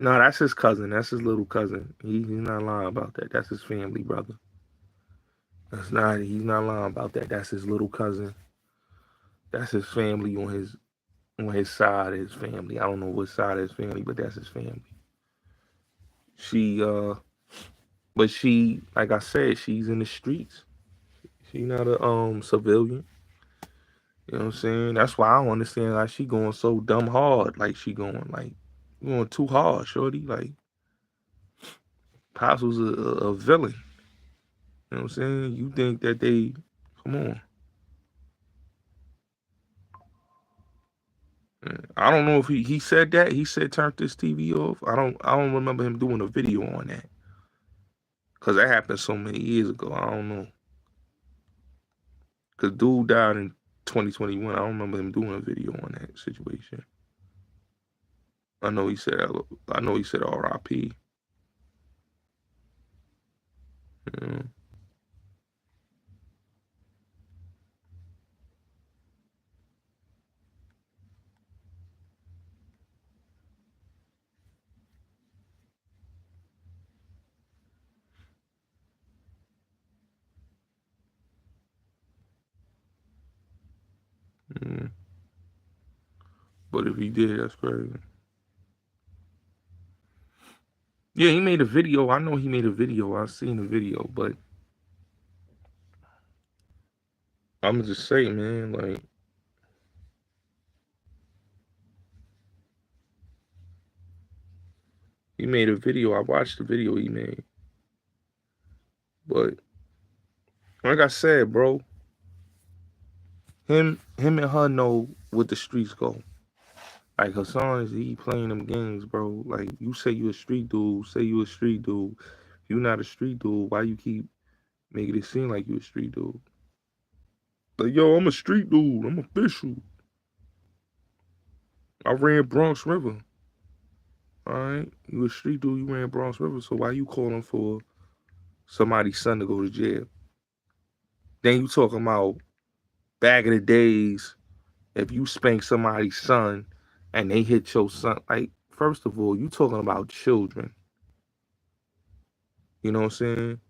No, that's his cousin. That's his little cousin. He's not lying about that. That's his family, brother. He's not lying about that. That's his little cousin. That's his family on his side of his family. I don't know what side of his family, but that's his family. She but she, like I said, she's in the streets. She not a civilian. You know what I'm saying? That's why I don't understand like she going so dumb hard. Like she going too hard, shorty. Like Pops was a villain. You know what I'm saying? You think that they come on. I don't know if he said that. He said turn this TV off. I don't remember him doing a video on that. Cause that happened so many years ago. I don't know. Cause dude died in 2021. I don't remember him doing a video on that situation. I know he said R.I.P. Yeah. Yeah. But if he did, that's crazy. Yeah, he made a video. I know he made a video. I've seen the video, but I'm just saying, man, like he made a video. I watched the video he made. But like I said, bro, him and her know what the streets go. Like Hassan is he playing them games, bro. Like you say you a street dude, say you a street dude. If you not a street dude, why you keep making it seem like you a street dude? Like, yo, I'm a street dude. I'm official. I ran Bronx River. All right, you a street dude. You ran Bronx River. So why you calling for somebody's son to go to jail? Then you talking about back in the days, if you spank somebody's son and they hit your son, like first of all, you talking about children. You know what I'm saying?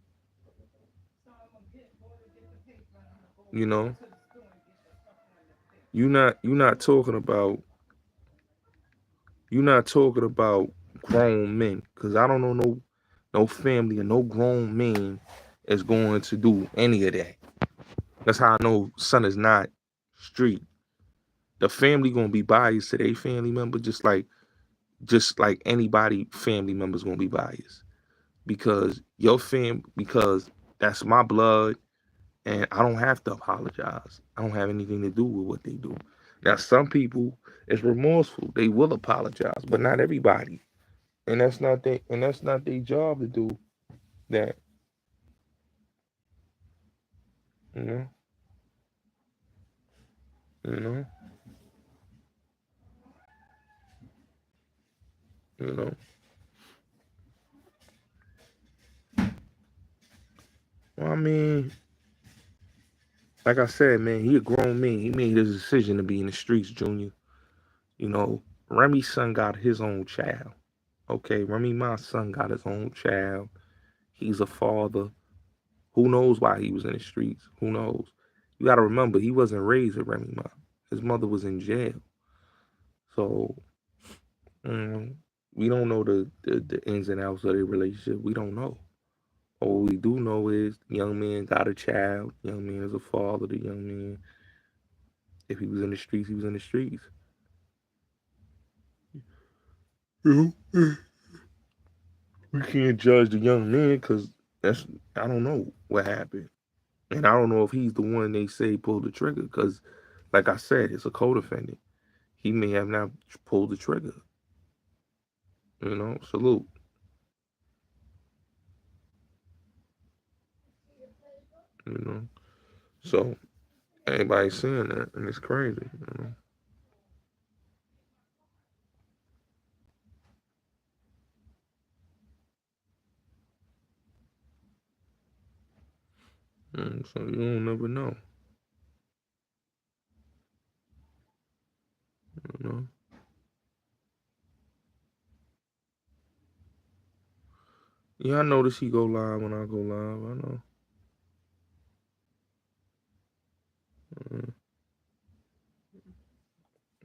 You know, you not talking about grown men because I don't know no family or no grown man is going to do any of that. That's how I know son is not street. The family gonna be biased to their family member, just like anybody family member's gonna be biased because because that's my blood and I don't have to apologize. I don't have anything to do with what they do. Now some people is remorseful. They will apologize, but not everybody. And that's not their job to do that. You know, you know, you know. Well, I mean, like I said, man, he a grown man. He made his decision to be in the streets, Junior. You know, Remy's son got his own child. Okay, Remy Ma's son got his own child. He's a father. Who knows why he was in the streets? Who knows? You got to remember, he wasn't raised with Remy Ma. His mother was in jail. So, um, we don't know the ins and outs of their relationship. We don't know. All we do know is the young man got a child. The young man is a father. The young man, if he was in the streets, he was in the streets. You know, we can't judge the young man because that's I don't know what happened, and I don't know if he's the one they say pulled the trigger because, like I said, it's a co-defendant. He may have not pulled the trigger. You know, salute. You know, so everybody's saying that, and it's crazy. You know, so you don't never know. You know, yeah, I notice he go live when I go live. I know. Mm.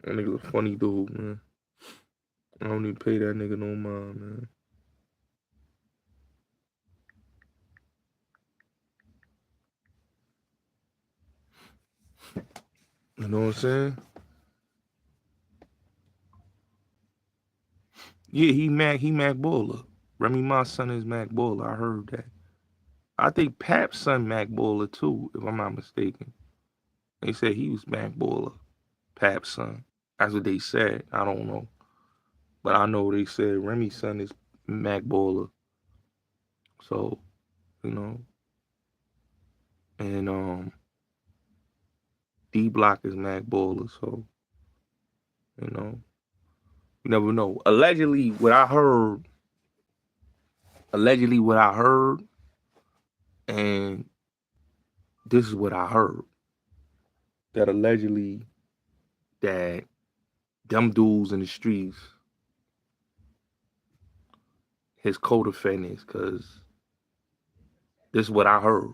That nigga's a funny dude, man. I don't even pay that nigga no mind, man. You know what I'm saying? Yeah, he Mac Baller. Remy Ma son is Mac Baller. I heard that. I think Pap's son Mac Baller too, if I'm not mistaken. They said he was Mac Baller, Pap's son. That's what they said. I don't know. But I know they said Remy's son is Mac Baller. So, you know, and D Block is Mac Baller, so you know, you never know. Allegedly what I heard, and this is what I heard, that allegedly that them dudes in the streets, his co-defendants, because this is what I heard,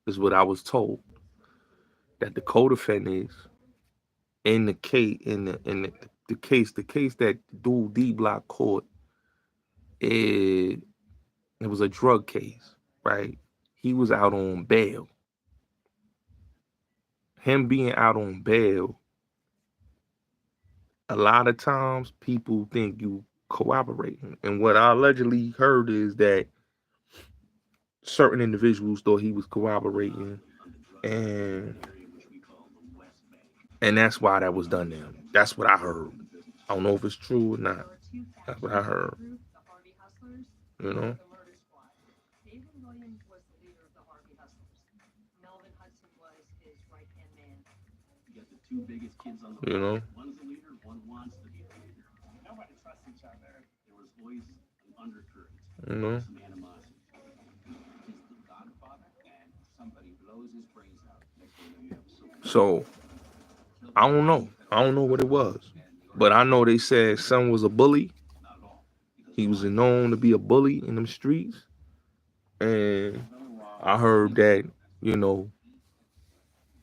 this is what I was told, that the co-defendants in the case, the case that dude D Block caught, it, it was a drug case, right? He was out on bail. Him being out on bail, a lot of times people think you cooperating. And what I allegedly heard is that certain individuals thought he was cooperating, and that's why that was done to him. That's what I heard. I don't know if it's true or not. That's what I heard. You know. You know. You know. So I don't know. I don't know what it was, but I know they said son was a bully. He was known to be a bully in them streets, and I heard that you know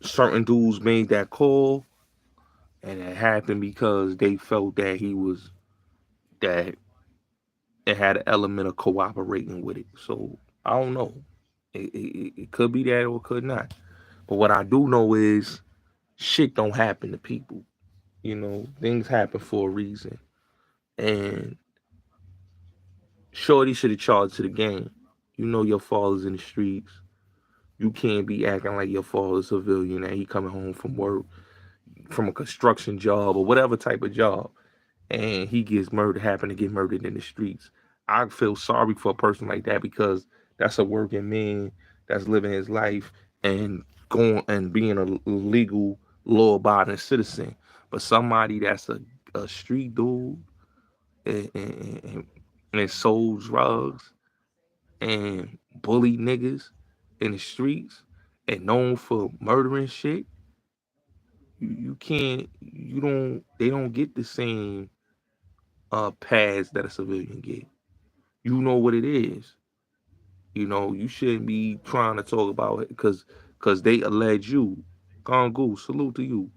certain dudes made that call, and it happened because they felt that he was that it had an element of cooperating with it. So I don't know. It could be that or it could not. But what I do know is shit don't happen to people. You know, things happen for a reason. And Shorty should have charged to the game. You know your father's in the streets. You can't be acting like your father's a civilian and he coming home from work, from a construction job or whatever type of job, and he gets murdered, happen to get murdered in the streets. I feel sorry for a person like that because that's a working man that's living his life and going and being a legal, law-abiding citizen. But somebody that's a street dude and sold drugs and bully niggas in the streets and known for murdering shit, you can't, you don't, they don't get the same pads that a civilian get. You know what it is. You know, you shouldn't be trying to talk about it because they allege you. Gongu, salute to you.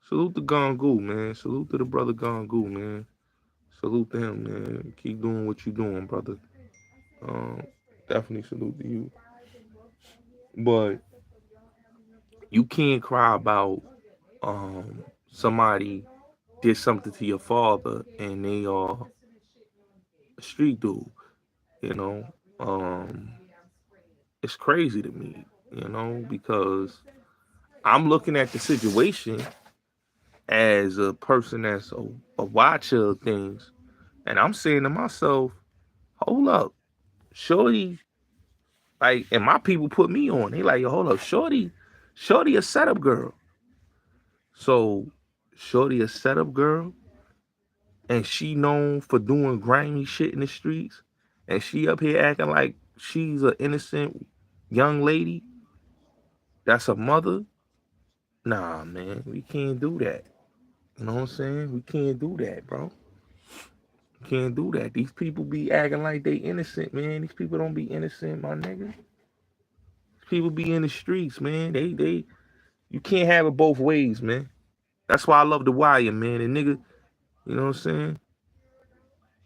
Salute to Gongu, man. Salute to the brother Gongu, man. Salute to him, man. Keep doing what you doing, brother. Um, Definitely salute to you. But you can't cry about somebody did something to your father and they are a street dude. You know, um, it's crazy to me. You know, because I'm looking at the situation as a person that's a watcher of things, and I'm saying to myself, hold up, shorty, like, and my people put me on. They like, yo, hold up, shorty a setup girl. So, shorty a setup girl, and she known for doing grimy shit in the streets, and she up here acting like she's an innocent young lady that's a mother. Nah, man, we can't do that. You know what I'm saying? We can't do that, bro. Can't do that. These people be acting like they innocent, man. These people don't be innocent, my nigga. People be in the streets, man. They you can't have it both ways, man. That's why I love the wire, man. And nigga, you know what I'm saying?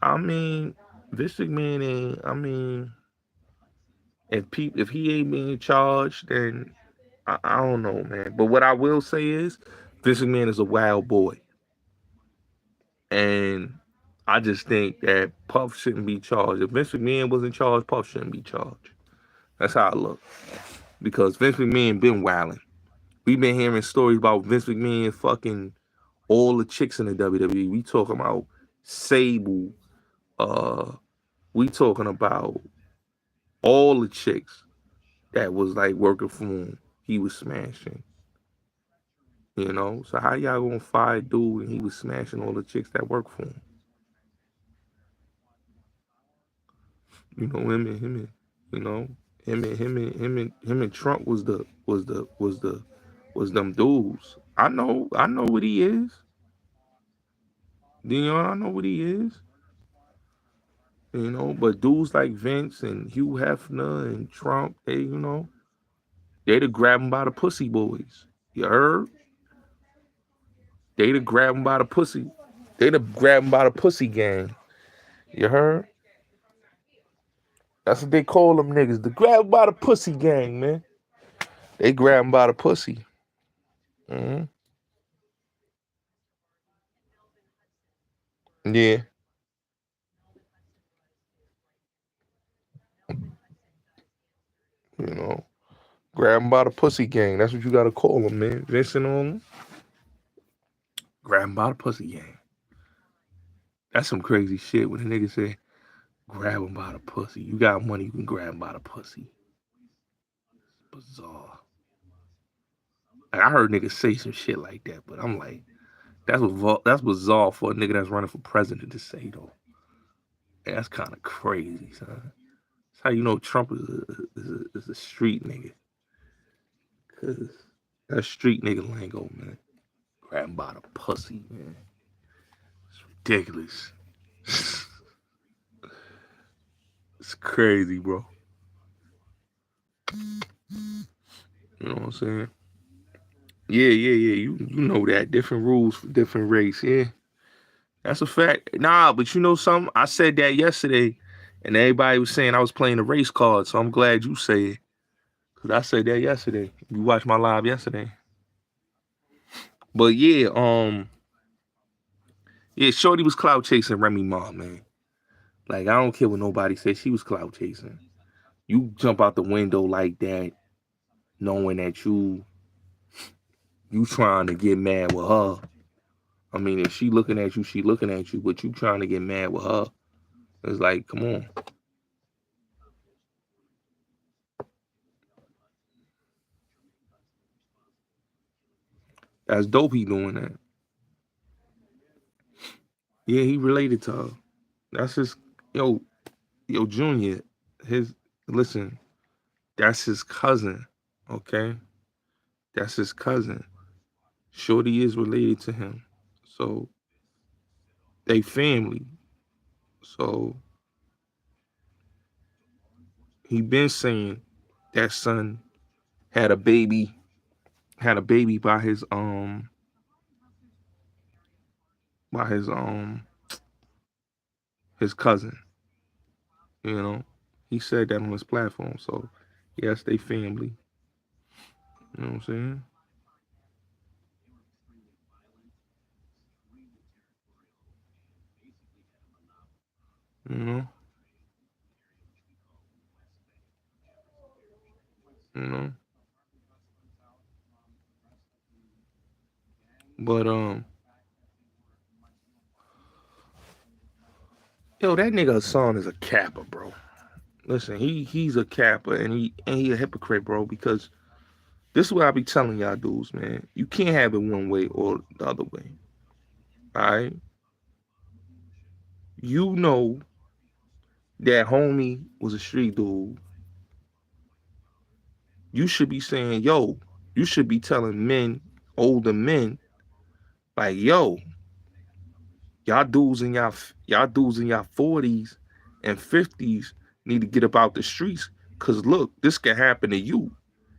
I mean, Vince McMahon ain't. I mean, if he ain't being charged, then I don't know, man. But what I will say is, Vince McMahon is a wild boy, and I just think that Puff shouldn't be charged. If Vince McMahon wasn't charged, Puff shouldn't be charged. That's how I look. Because Vince McMahon been wilding. We've been hearing stories about Vince McMahon fucking all the chicks in the WWE. We talking about Sable. Uh, we talking about all the chicks that was like working for him. He was smashing. You know, so how y'all gonna fire dude and he was smashing all the chicks that work for him? You know, you know, him and Trump was them dudes. I know what he is. Dion, I know what he is. You know, but dudes like Vince and Hugh Hefner and Trump, they to grab him by the pussy boys. You heard? They to grab him by the pussy. They to grab him by the pussy gang. You heard? That's what they call them niggas. The grab him by the pussy gang, man. They grab him by the pussy. Mm-hmm. Yeah, you know. Grab him by the pussy gang. That's what you gotta call them, man. Vincent on them. Grab him by the pussy gang. That's some crazy shit when a nigga say, grab him by the pussy. You got money, you can grab him by the pussy. Bizarre. Like, I heard niggas say some shit like that, but I'm like, that's bizarre for a nigga that's running for president to say though. That's kind of crazy, son. That's how you know Trump is a street nigga. Cause that street nigga lingo, man. Grab him by the pussy, man. It's ridiculous. It's crazy, bro. You know what I'm saying? Yeah. You know that different rules for different race. Yeah, that's a fact. Nah, but you know something? I said that yesterday, and everybody was saying I was playing the race card. So I'm glad you say it, cause I said that yesterday. You watched my live yesterday. But yeah, yeah, Shorty was clout chasing Remy Ma, man. Like I don't care what nobody says. She was clout chasing. You jump out the window like that, knowing that you trying to get mad with her. I mean, if she looking at you, she looking at you, but you trying to get mad with her. It's like, come on. That's dope he doing that. Yeah, he related to her. That's his yo, Junior. His listen, that's his cousin. Okay? That's his cousin. Shorty is related to him. So they family. So he been saying that son had a baby, by his his cousin. You know, he said that on his platform. So yes, they family. You know what I'm saying? You know, you know. But yo, that nigga Hassan is a capper, bro. Listen, he's a capper and he a hypocrite, bro. Because this is what I be telling y'all dudes, man. You can't have it one way or the other way. All right, you know that homie was a street dude. You should be saying, yo, you should be telling men, older men, like, yo, y'all dudes in y'all 40s and 50s need to get about the streets. Cause look, this can happen to you.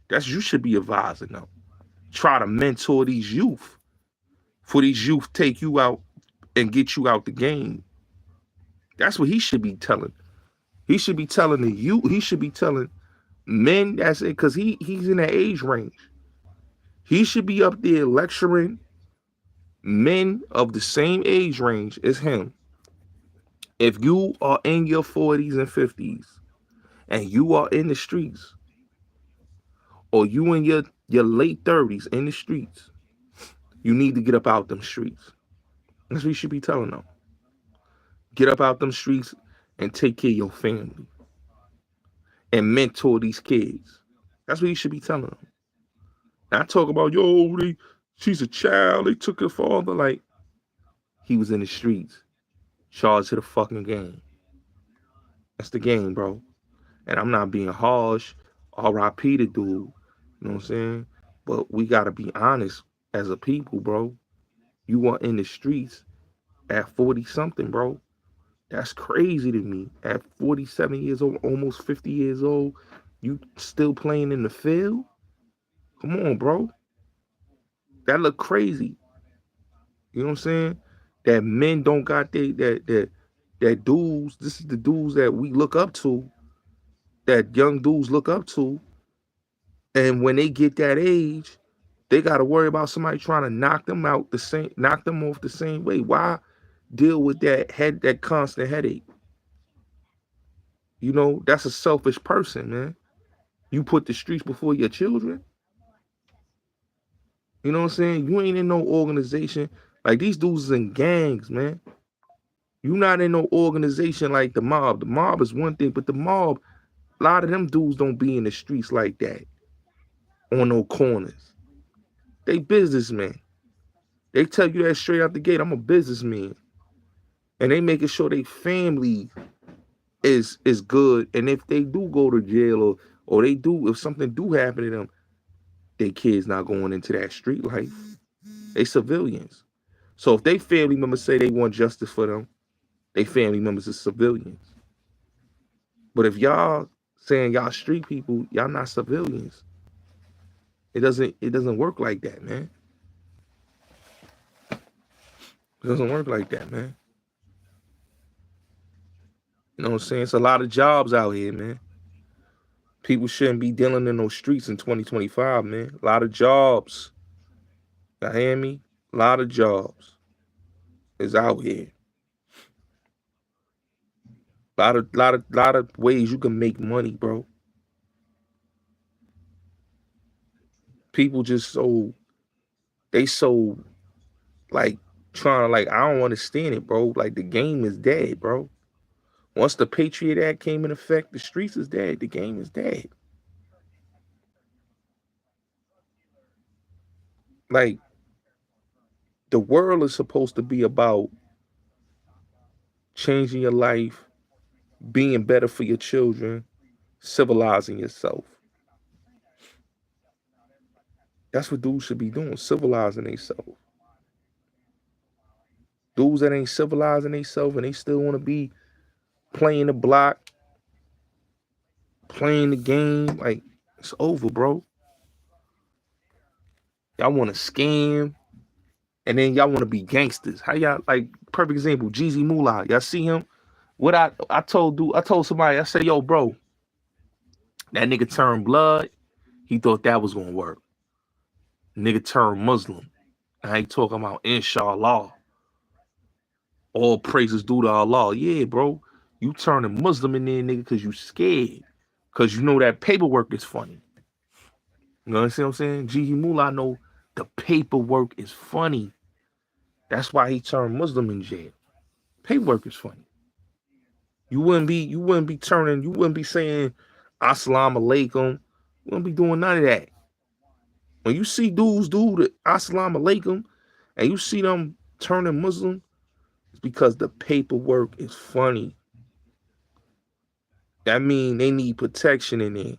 That's you should be advising them. Try to mentor these youth. For these youth take you out and get you out the game. That's what he should be telling. He should be telling the youth, he should be telling men that's it, cause he's in that age range. He should be up there lecturing men of the same age range as him. If you are in your 40s and 50s and you are in the streets, or you in your late 30s in the streets, you need to get up out them streets. That's what you should be telling them. Get up out them streets and take care of your family and mentor these kids. That's what you should be telling them. Not talk about, yo, she's a child, they took her father. Like, he was in the streets, charged to the fucking game. That's the game, bro. And I'm not being harsh, RIP the dude, you know what I'm saying? But we gotta be honest as a people, bro. You are in the streets at 40 something, bro. That's crazy to me. At 47 years old, almost 50 years old, you still playing in the field? Come on, bro. That look crazy. You know what I'm saying? That men don't got that dudes. This is the dudes that we look up to. That young dudes look up to. And when they get that age, they got to worry about somebody trying to knock them off the same way. Why deal with that constant headache? You know, that's a selfish person, man. You put the streets before your children. You know what I'm saying? You ain't in no organization. Like, these dudes is in gangs, man. You not in no organization like the mob. The mob is one thing, but the mob, a lot of them dudes don't be in the streets like that, on no corners. They businessmen. They tell you that straight out the gate. I'm a businessman. And they making sure they family is good. And if they do go to jail or they do, if something do happen to them, they kids not going into that street life. They civilians. So if they family members say they want justice for them, they family members are civilians. But if y'all saying y'all street people, y'all not civilians. It doesn't work like that, man. It doesn't work like that, man. You know what I'm saying? It's a lot of jobs out here, man. People shouldn't be dealing in those streets in 2025, man. A lot of jobs. You hear me? A lot of jobs is out here. A lot of ways you can make money, bro. People just so like trying to, like, I don't understand it, bro. Like, the game is dead, bro. Once the Patriot Act came in effect, the streets is dead. The game is dead. Like, the world is supposed to be about changing your life, being better for your children, civilizing yourself. That's what dudes should be doing, civilizing themselves. Dudes that ain't civilizing themselves and they still want to be playing the block, playing the game, like, it's over, bro. Y'all want to scam, and then y'all want to be gangsters. How y'all, like, perfect example, Jeezy Moolah. Y'all see him? What I told somebody, I said, yo, bro, that nigga turned blood. He thought that was gonna work. Nigga turned Muslim. I ain't talking about inshallah. All praises due to Allah. Yeah, bro. You turning Muslim in there, nigga, because you scared. Because you know that paperwork is funny. You know what I'm saying? Jeezy Moolah know the paperwork is funny. That's why he turned Muslim in jail. Paperwork is funny. You wouldn't be turning, you wouldn't be saying Assalamu alaikum. You wouldn't be doing none of that. When you see dudes do the Assalamu alaikum and you see them turning Muslim, it's because the paperwork is funny. That means they need protection in there.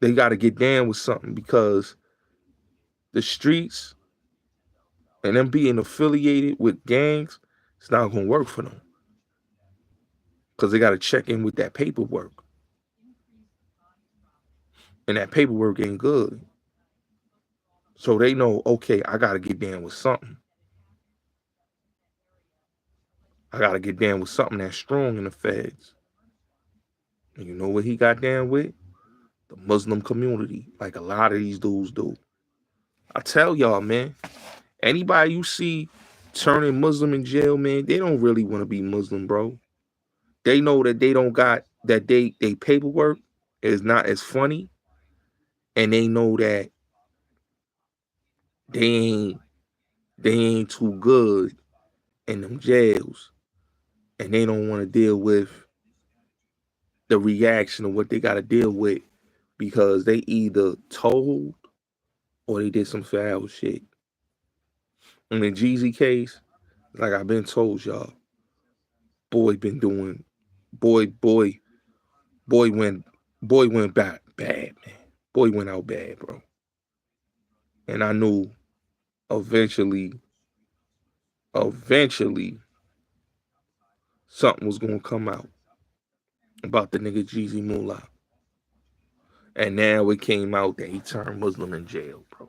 They got to get down with something because the streets and them being affiliated with gangs, it's not going to work for them. Because they got to check in with that paperwork. And that paperwork ain't good. So they know, okay, I got to get down with something. I got to get down with something that's strong in the feds. And you know what he got down with? The Muslim community, like a lot of these dudes do. I tell y'all, man, anybody you see turning Muslim in jail, man, they don't really want to be Muslim, bro. They know that they don't got, that they paperwork is not as funny. And they know that they ain't too good in them jails. And they don't want to deal with the reaction of what they got to deal with because they either told or they did some foul shit. In the Jeezy case, like I've been told y'all, boy been doing, boy went bad, man. Boy went out bad, bro. And I knew eventually something was gonna come out about the nigga Jeezy Moolah. And now it came out that he turned Muslim in jail, bro.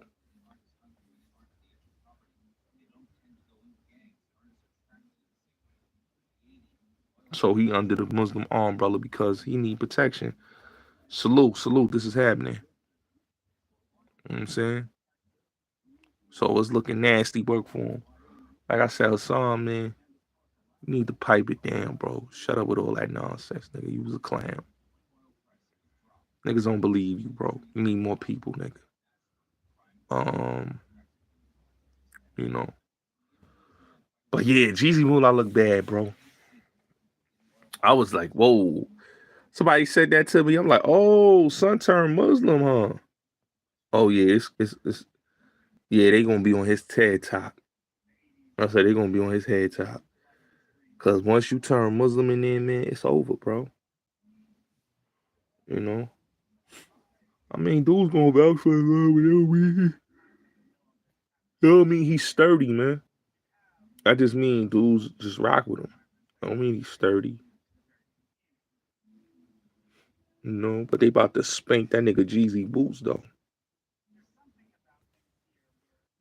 So he under the Muslim umbrella because he need protection. Salute, this is happening. You know what I'm saying? So it's looking nasty work for him. Like I said, Hassan, man, you need to pipe it down, bro. Shut up with all that nonsense, nigga. You was a clown. Niggas don't believe you, bro. You need more people, nigga. You know. But yeah, Jeezy Moolah look bad, bro. I was like, whoa. Somebody said that to me. I'm like, oh, son turned Muslim, huh? Oh yeah, it's yeah, they gonna be on his head top. I said they gonna be on his head top. Cause once you turn Muslim in there, man, it's over, bro. You know? I mean, dude's gonna vouch for his love without me. That don't mean he's sturdy, man. I just mean dudes just rock with him. I don't mean he's sturdy. You know, but they about to spank that nigga Jeezy boots though.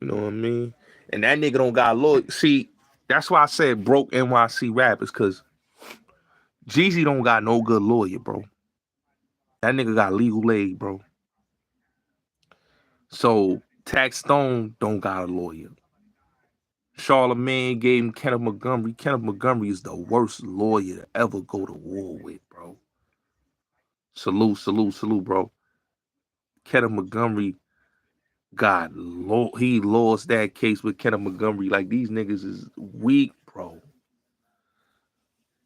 You know what I mean? And that nigga don't got lawyer. See, that's why I said broke NYC rappers, cause Jeezy don't got no good lawyer, bro. That nigga got legal aid, bro. So Tax Stone don't got a lawyer. Charlemagne gave him Kenneth Montgomery. Kenneth Montgomery is the worst lawyer to ever go to war with, bro. Salute, bro. Kenneth Montgomery he lost that case with Kenneth Montgomery. Like, these niggas is weak, bro.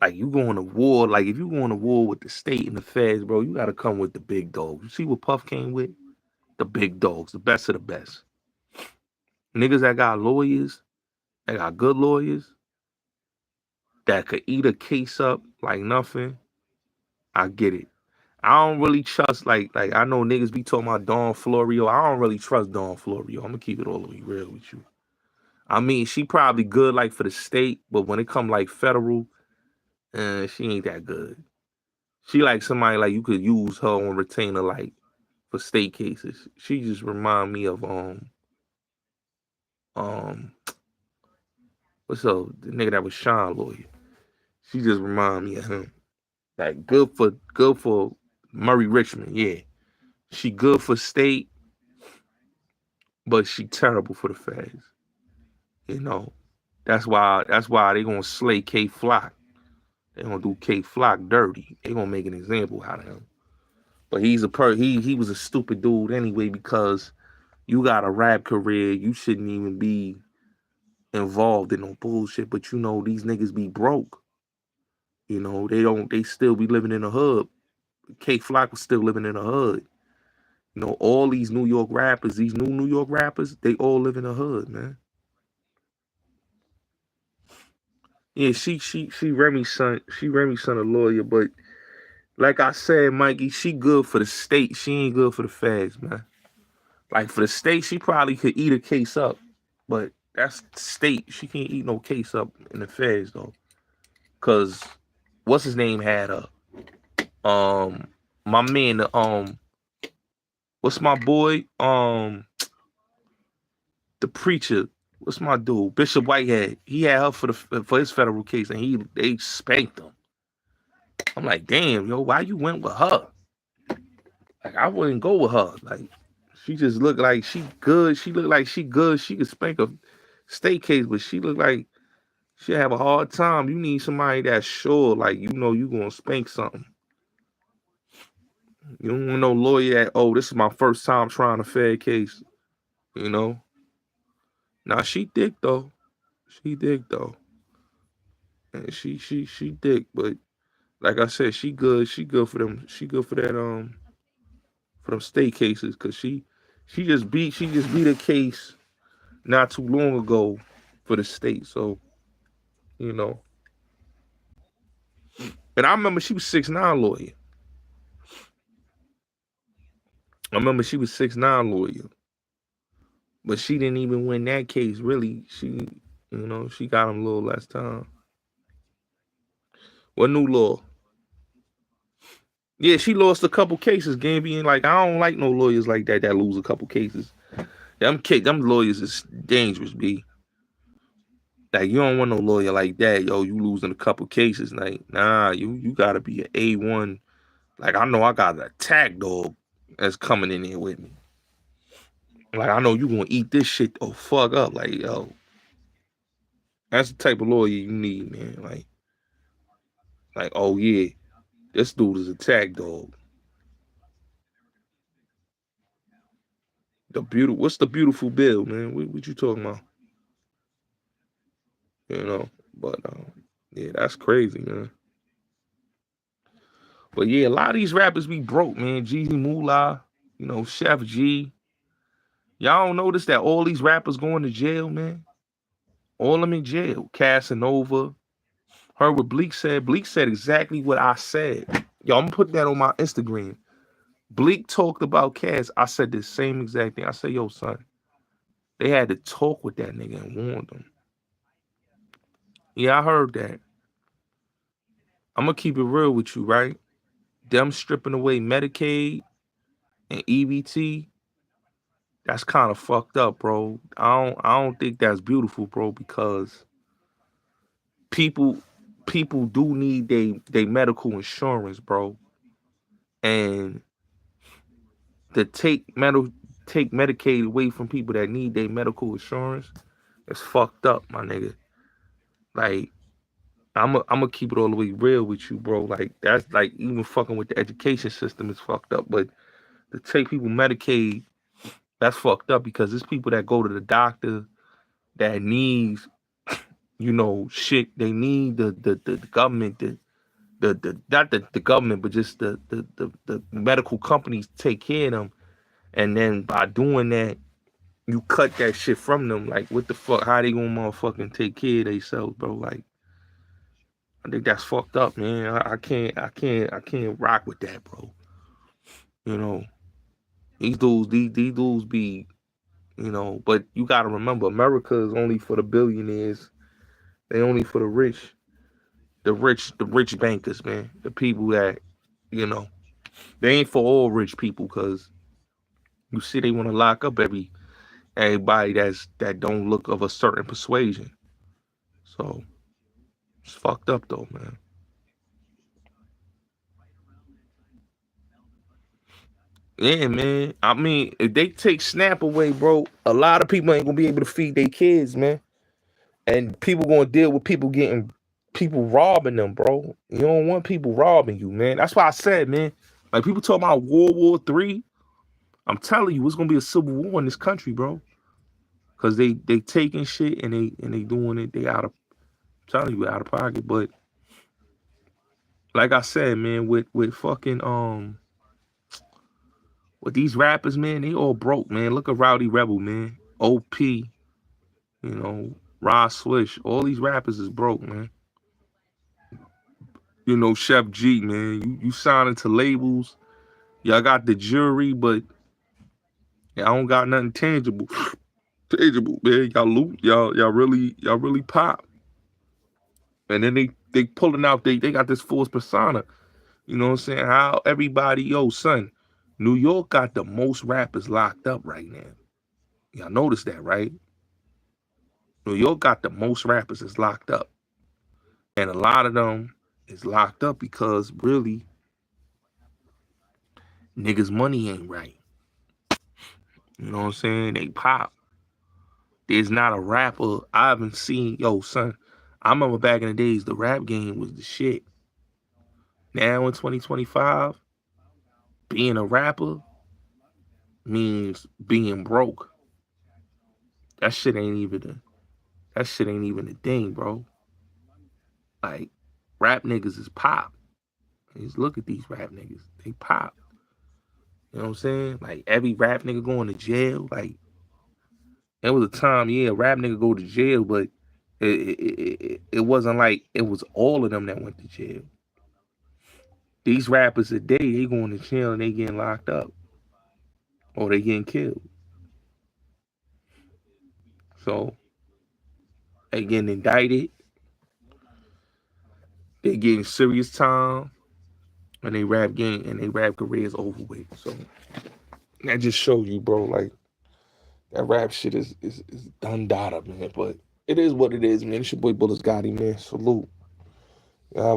Like, you going to war, like, if you going to war with the state and the feds, bro, you got to come with the big dogs. You see what Puff came with? The big dogs, the best of the best. Niggas that got lawyers, that got good lawyers, that could eat a case up like nothing, I get it. I don't really trust, like I know niggas be talking about Dawn Florio. I don't really trust Dawn Florio. I'm gonna keep it all the way real with you. I mean, she probably good like for the state, but when it come like federal, she ain't that good. She like somebody like you could use her on retainer like for state cases. She just remind me of um what's up, the nigga that was Sean lawyer. She just remind me of him. Like good for Murray Richmond, yeah. She good for state, but she terrible for the feds. You know. That's why they gonna slay K Flock. They gonna do K Flock dirty. They gonna make an example out of him. But he was a stupid dude anyway, because you got a rap career, you shouldn't even be involved in no bullshit. But you know, these niggas be broke. You know, they still be living in the hood. K Flock was still living in the hood. You know, all these New York rappers, these New York rappers, they all live in the hood, man. Yeah, she Remy's son a lawyer, but like I said, Mikey, she good for the state. She ain't good for the feds, man. Like for the state, she probably could eat a case up, but that's state. She can't eat no case up in the feds though. Cause what's his name had her? My man, what's my boy? The preacher. What's my dude? Bishop Whitehead. He had her for his federal case, and they spanked him. I'm like, damn, yo, why you went with her? Like, I wouldn't go with her. Like, she just looked like she good. She looked like she good. She could spank a state case, but she looked like she'll have a hard time. You need somebody that's sure, like, you know, you gonna spank something. You don't want no lawyer that, oh, this is my first time trying a fair case. You know? Now she thick though. She thick though. And she thick, but like I said, she good. She good for them. She good for that for them state cases, cause she just beat a case not too long ago for the state. So, you know. And I remember she was 6'9" lawyer. I remember she was 6'9" lawyer. But she didn't even win that case, really. She, you know, she got him a little less time. What new law? Yeah, she lost a couple cases. Gambian, like, I don't like no lawyers like that lose a couple cases. Them lawyers is dangerous, B. Like, you don't want no lawyer like that, yo. You losing a couple cases, like, nah. You gotta be an A1. Like, I know I got an attack dog that's coming in here with me. Like, I know you gonna eat this shit or fuck up. Like, yo, that's the type of lawyer you need, man. Like, oh yeah, this dude is a tag dog. What's the beautiful bill, man? What you talking about? You know, but yeah, that's crazy, man. But yeah, a lot of these rappers be broke, man. Jeezy Moolah, you know, Chef G. Y'all don't notice that all these rappers going to jail, man? All of them in jail. Casanova. Heard what Bleak said. Bleak said exactly what I said. Yo, I'm gonna put that on my Instagram. Bleak talked about Cass. I said the same exact thing. I said, yo, son, they had to talk with that nigga and warn them. Yeah, I heard that. I'm gonna keep it real with you, right? Them stripping away Medicaid and EBT, that's kind of fucked up, bro. I don't think that's beautiful, bro, because people do need they medical insurance, bro. And to take Medicaid away from people that need their medical insurance, it's fucked up, my nigga. Like, I'm gonna keep it all the way real with you, bro. Like, that's like even fucking with the education system is fucked up. But to take people Medicaid, that's fucked up, because there's people that go to the doctor that needs, you know, shit. They need the government, the not the government, but just the medical companies take care of them. And then by doing that, you cut that shit from them. Like, what the fuck? How they gonna motherfucking take care of themselves, bro? Like, I think that's fucked up, man. I can't rock with that, bro. You know, these dudes be, you know, but you gotta remember, America is only for the billionaires. They only for the rich bankers, man. The people that, you know, they ain't for all rich people, because you see they want to lock up everybody that don't look of a certain persuasion. So it's fucked up though, man. Yeah, man. I mean, if they take SNAP away, bro, a lot of people ain't gonna be able to feed their kids, man. And people gonna deal with people getting people robbing them, bro. You don't want people robbing you, man. That's why I said, man, like people talk about World War III. I'm telling you, it's gonna be a civil war in this country, bro. Cause they taking shit and they doing it. They out of, I'm telling you, out of pocket. But like I said, man, with fucking with these rappers, man, they all broke, man. Look at Rowdy Rebel, man. OP, Rod Swish. All these rappers is broke, man. Chef G, man. You signing to labels. Y'all got the jury, but y'all don't got nothing tangible. Tangible, man. Y'all loot. Y'all really pop. And then they pulling out, they got this false persona. You know what I'm saying? How everybody, yo, son, New York got the most rappers locked up right now. Y'all notice that, right? New York got the most rappers that's locked up. And a lot of them is locked up because really niggas' money ain't right. You know what I'm saying? They pop. There's not a rapper I haven't seen. Yo, son, I remember back in the days, the rap game was the shit. Now in 2025, being a rapper means being broke. That shit ain't even a thing, bro. Like, rap niggas is pop. Just look at these rap niggas. They pop. You know what I'm saying? Like, every rap nigga going to jail. Like, there was a time, yeah, rap nigga go to jail, but it wasn't like it was all of them that went to jail. These rappers today, they going to jail and they getting locked up. Or they getting killed. So, they getting indicted. They getting serious time. And they rap career is over with. So, that just shows you, bro, like, that rap shit is done data, man. But it is what it is, man. It's your boy Bullets Gotti, man. Salute. Y'all have a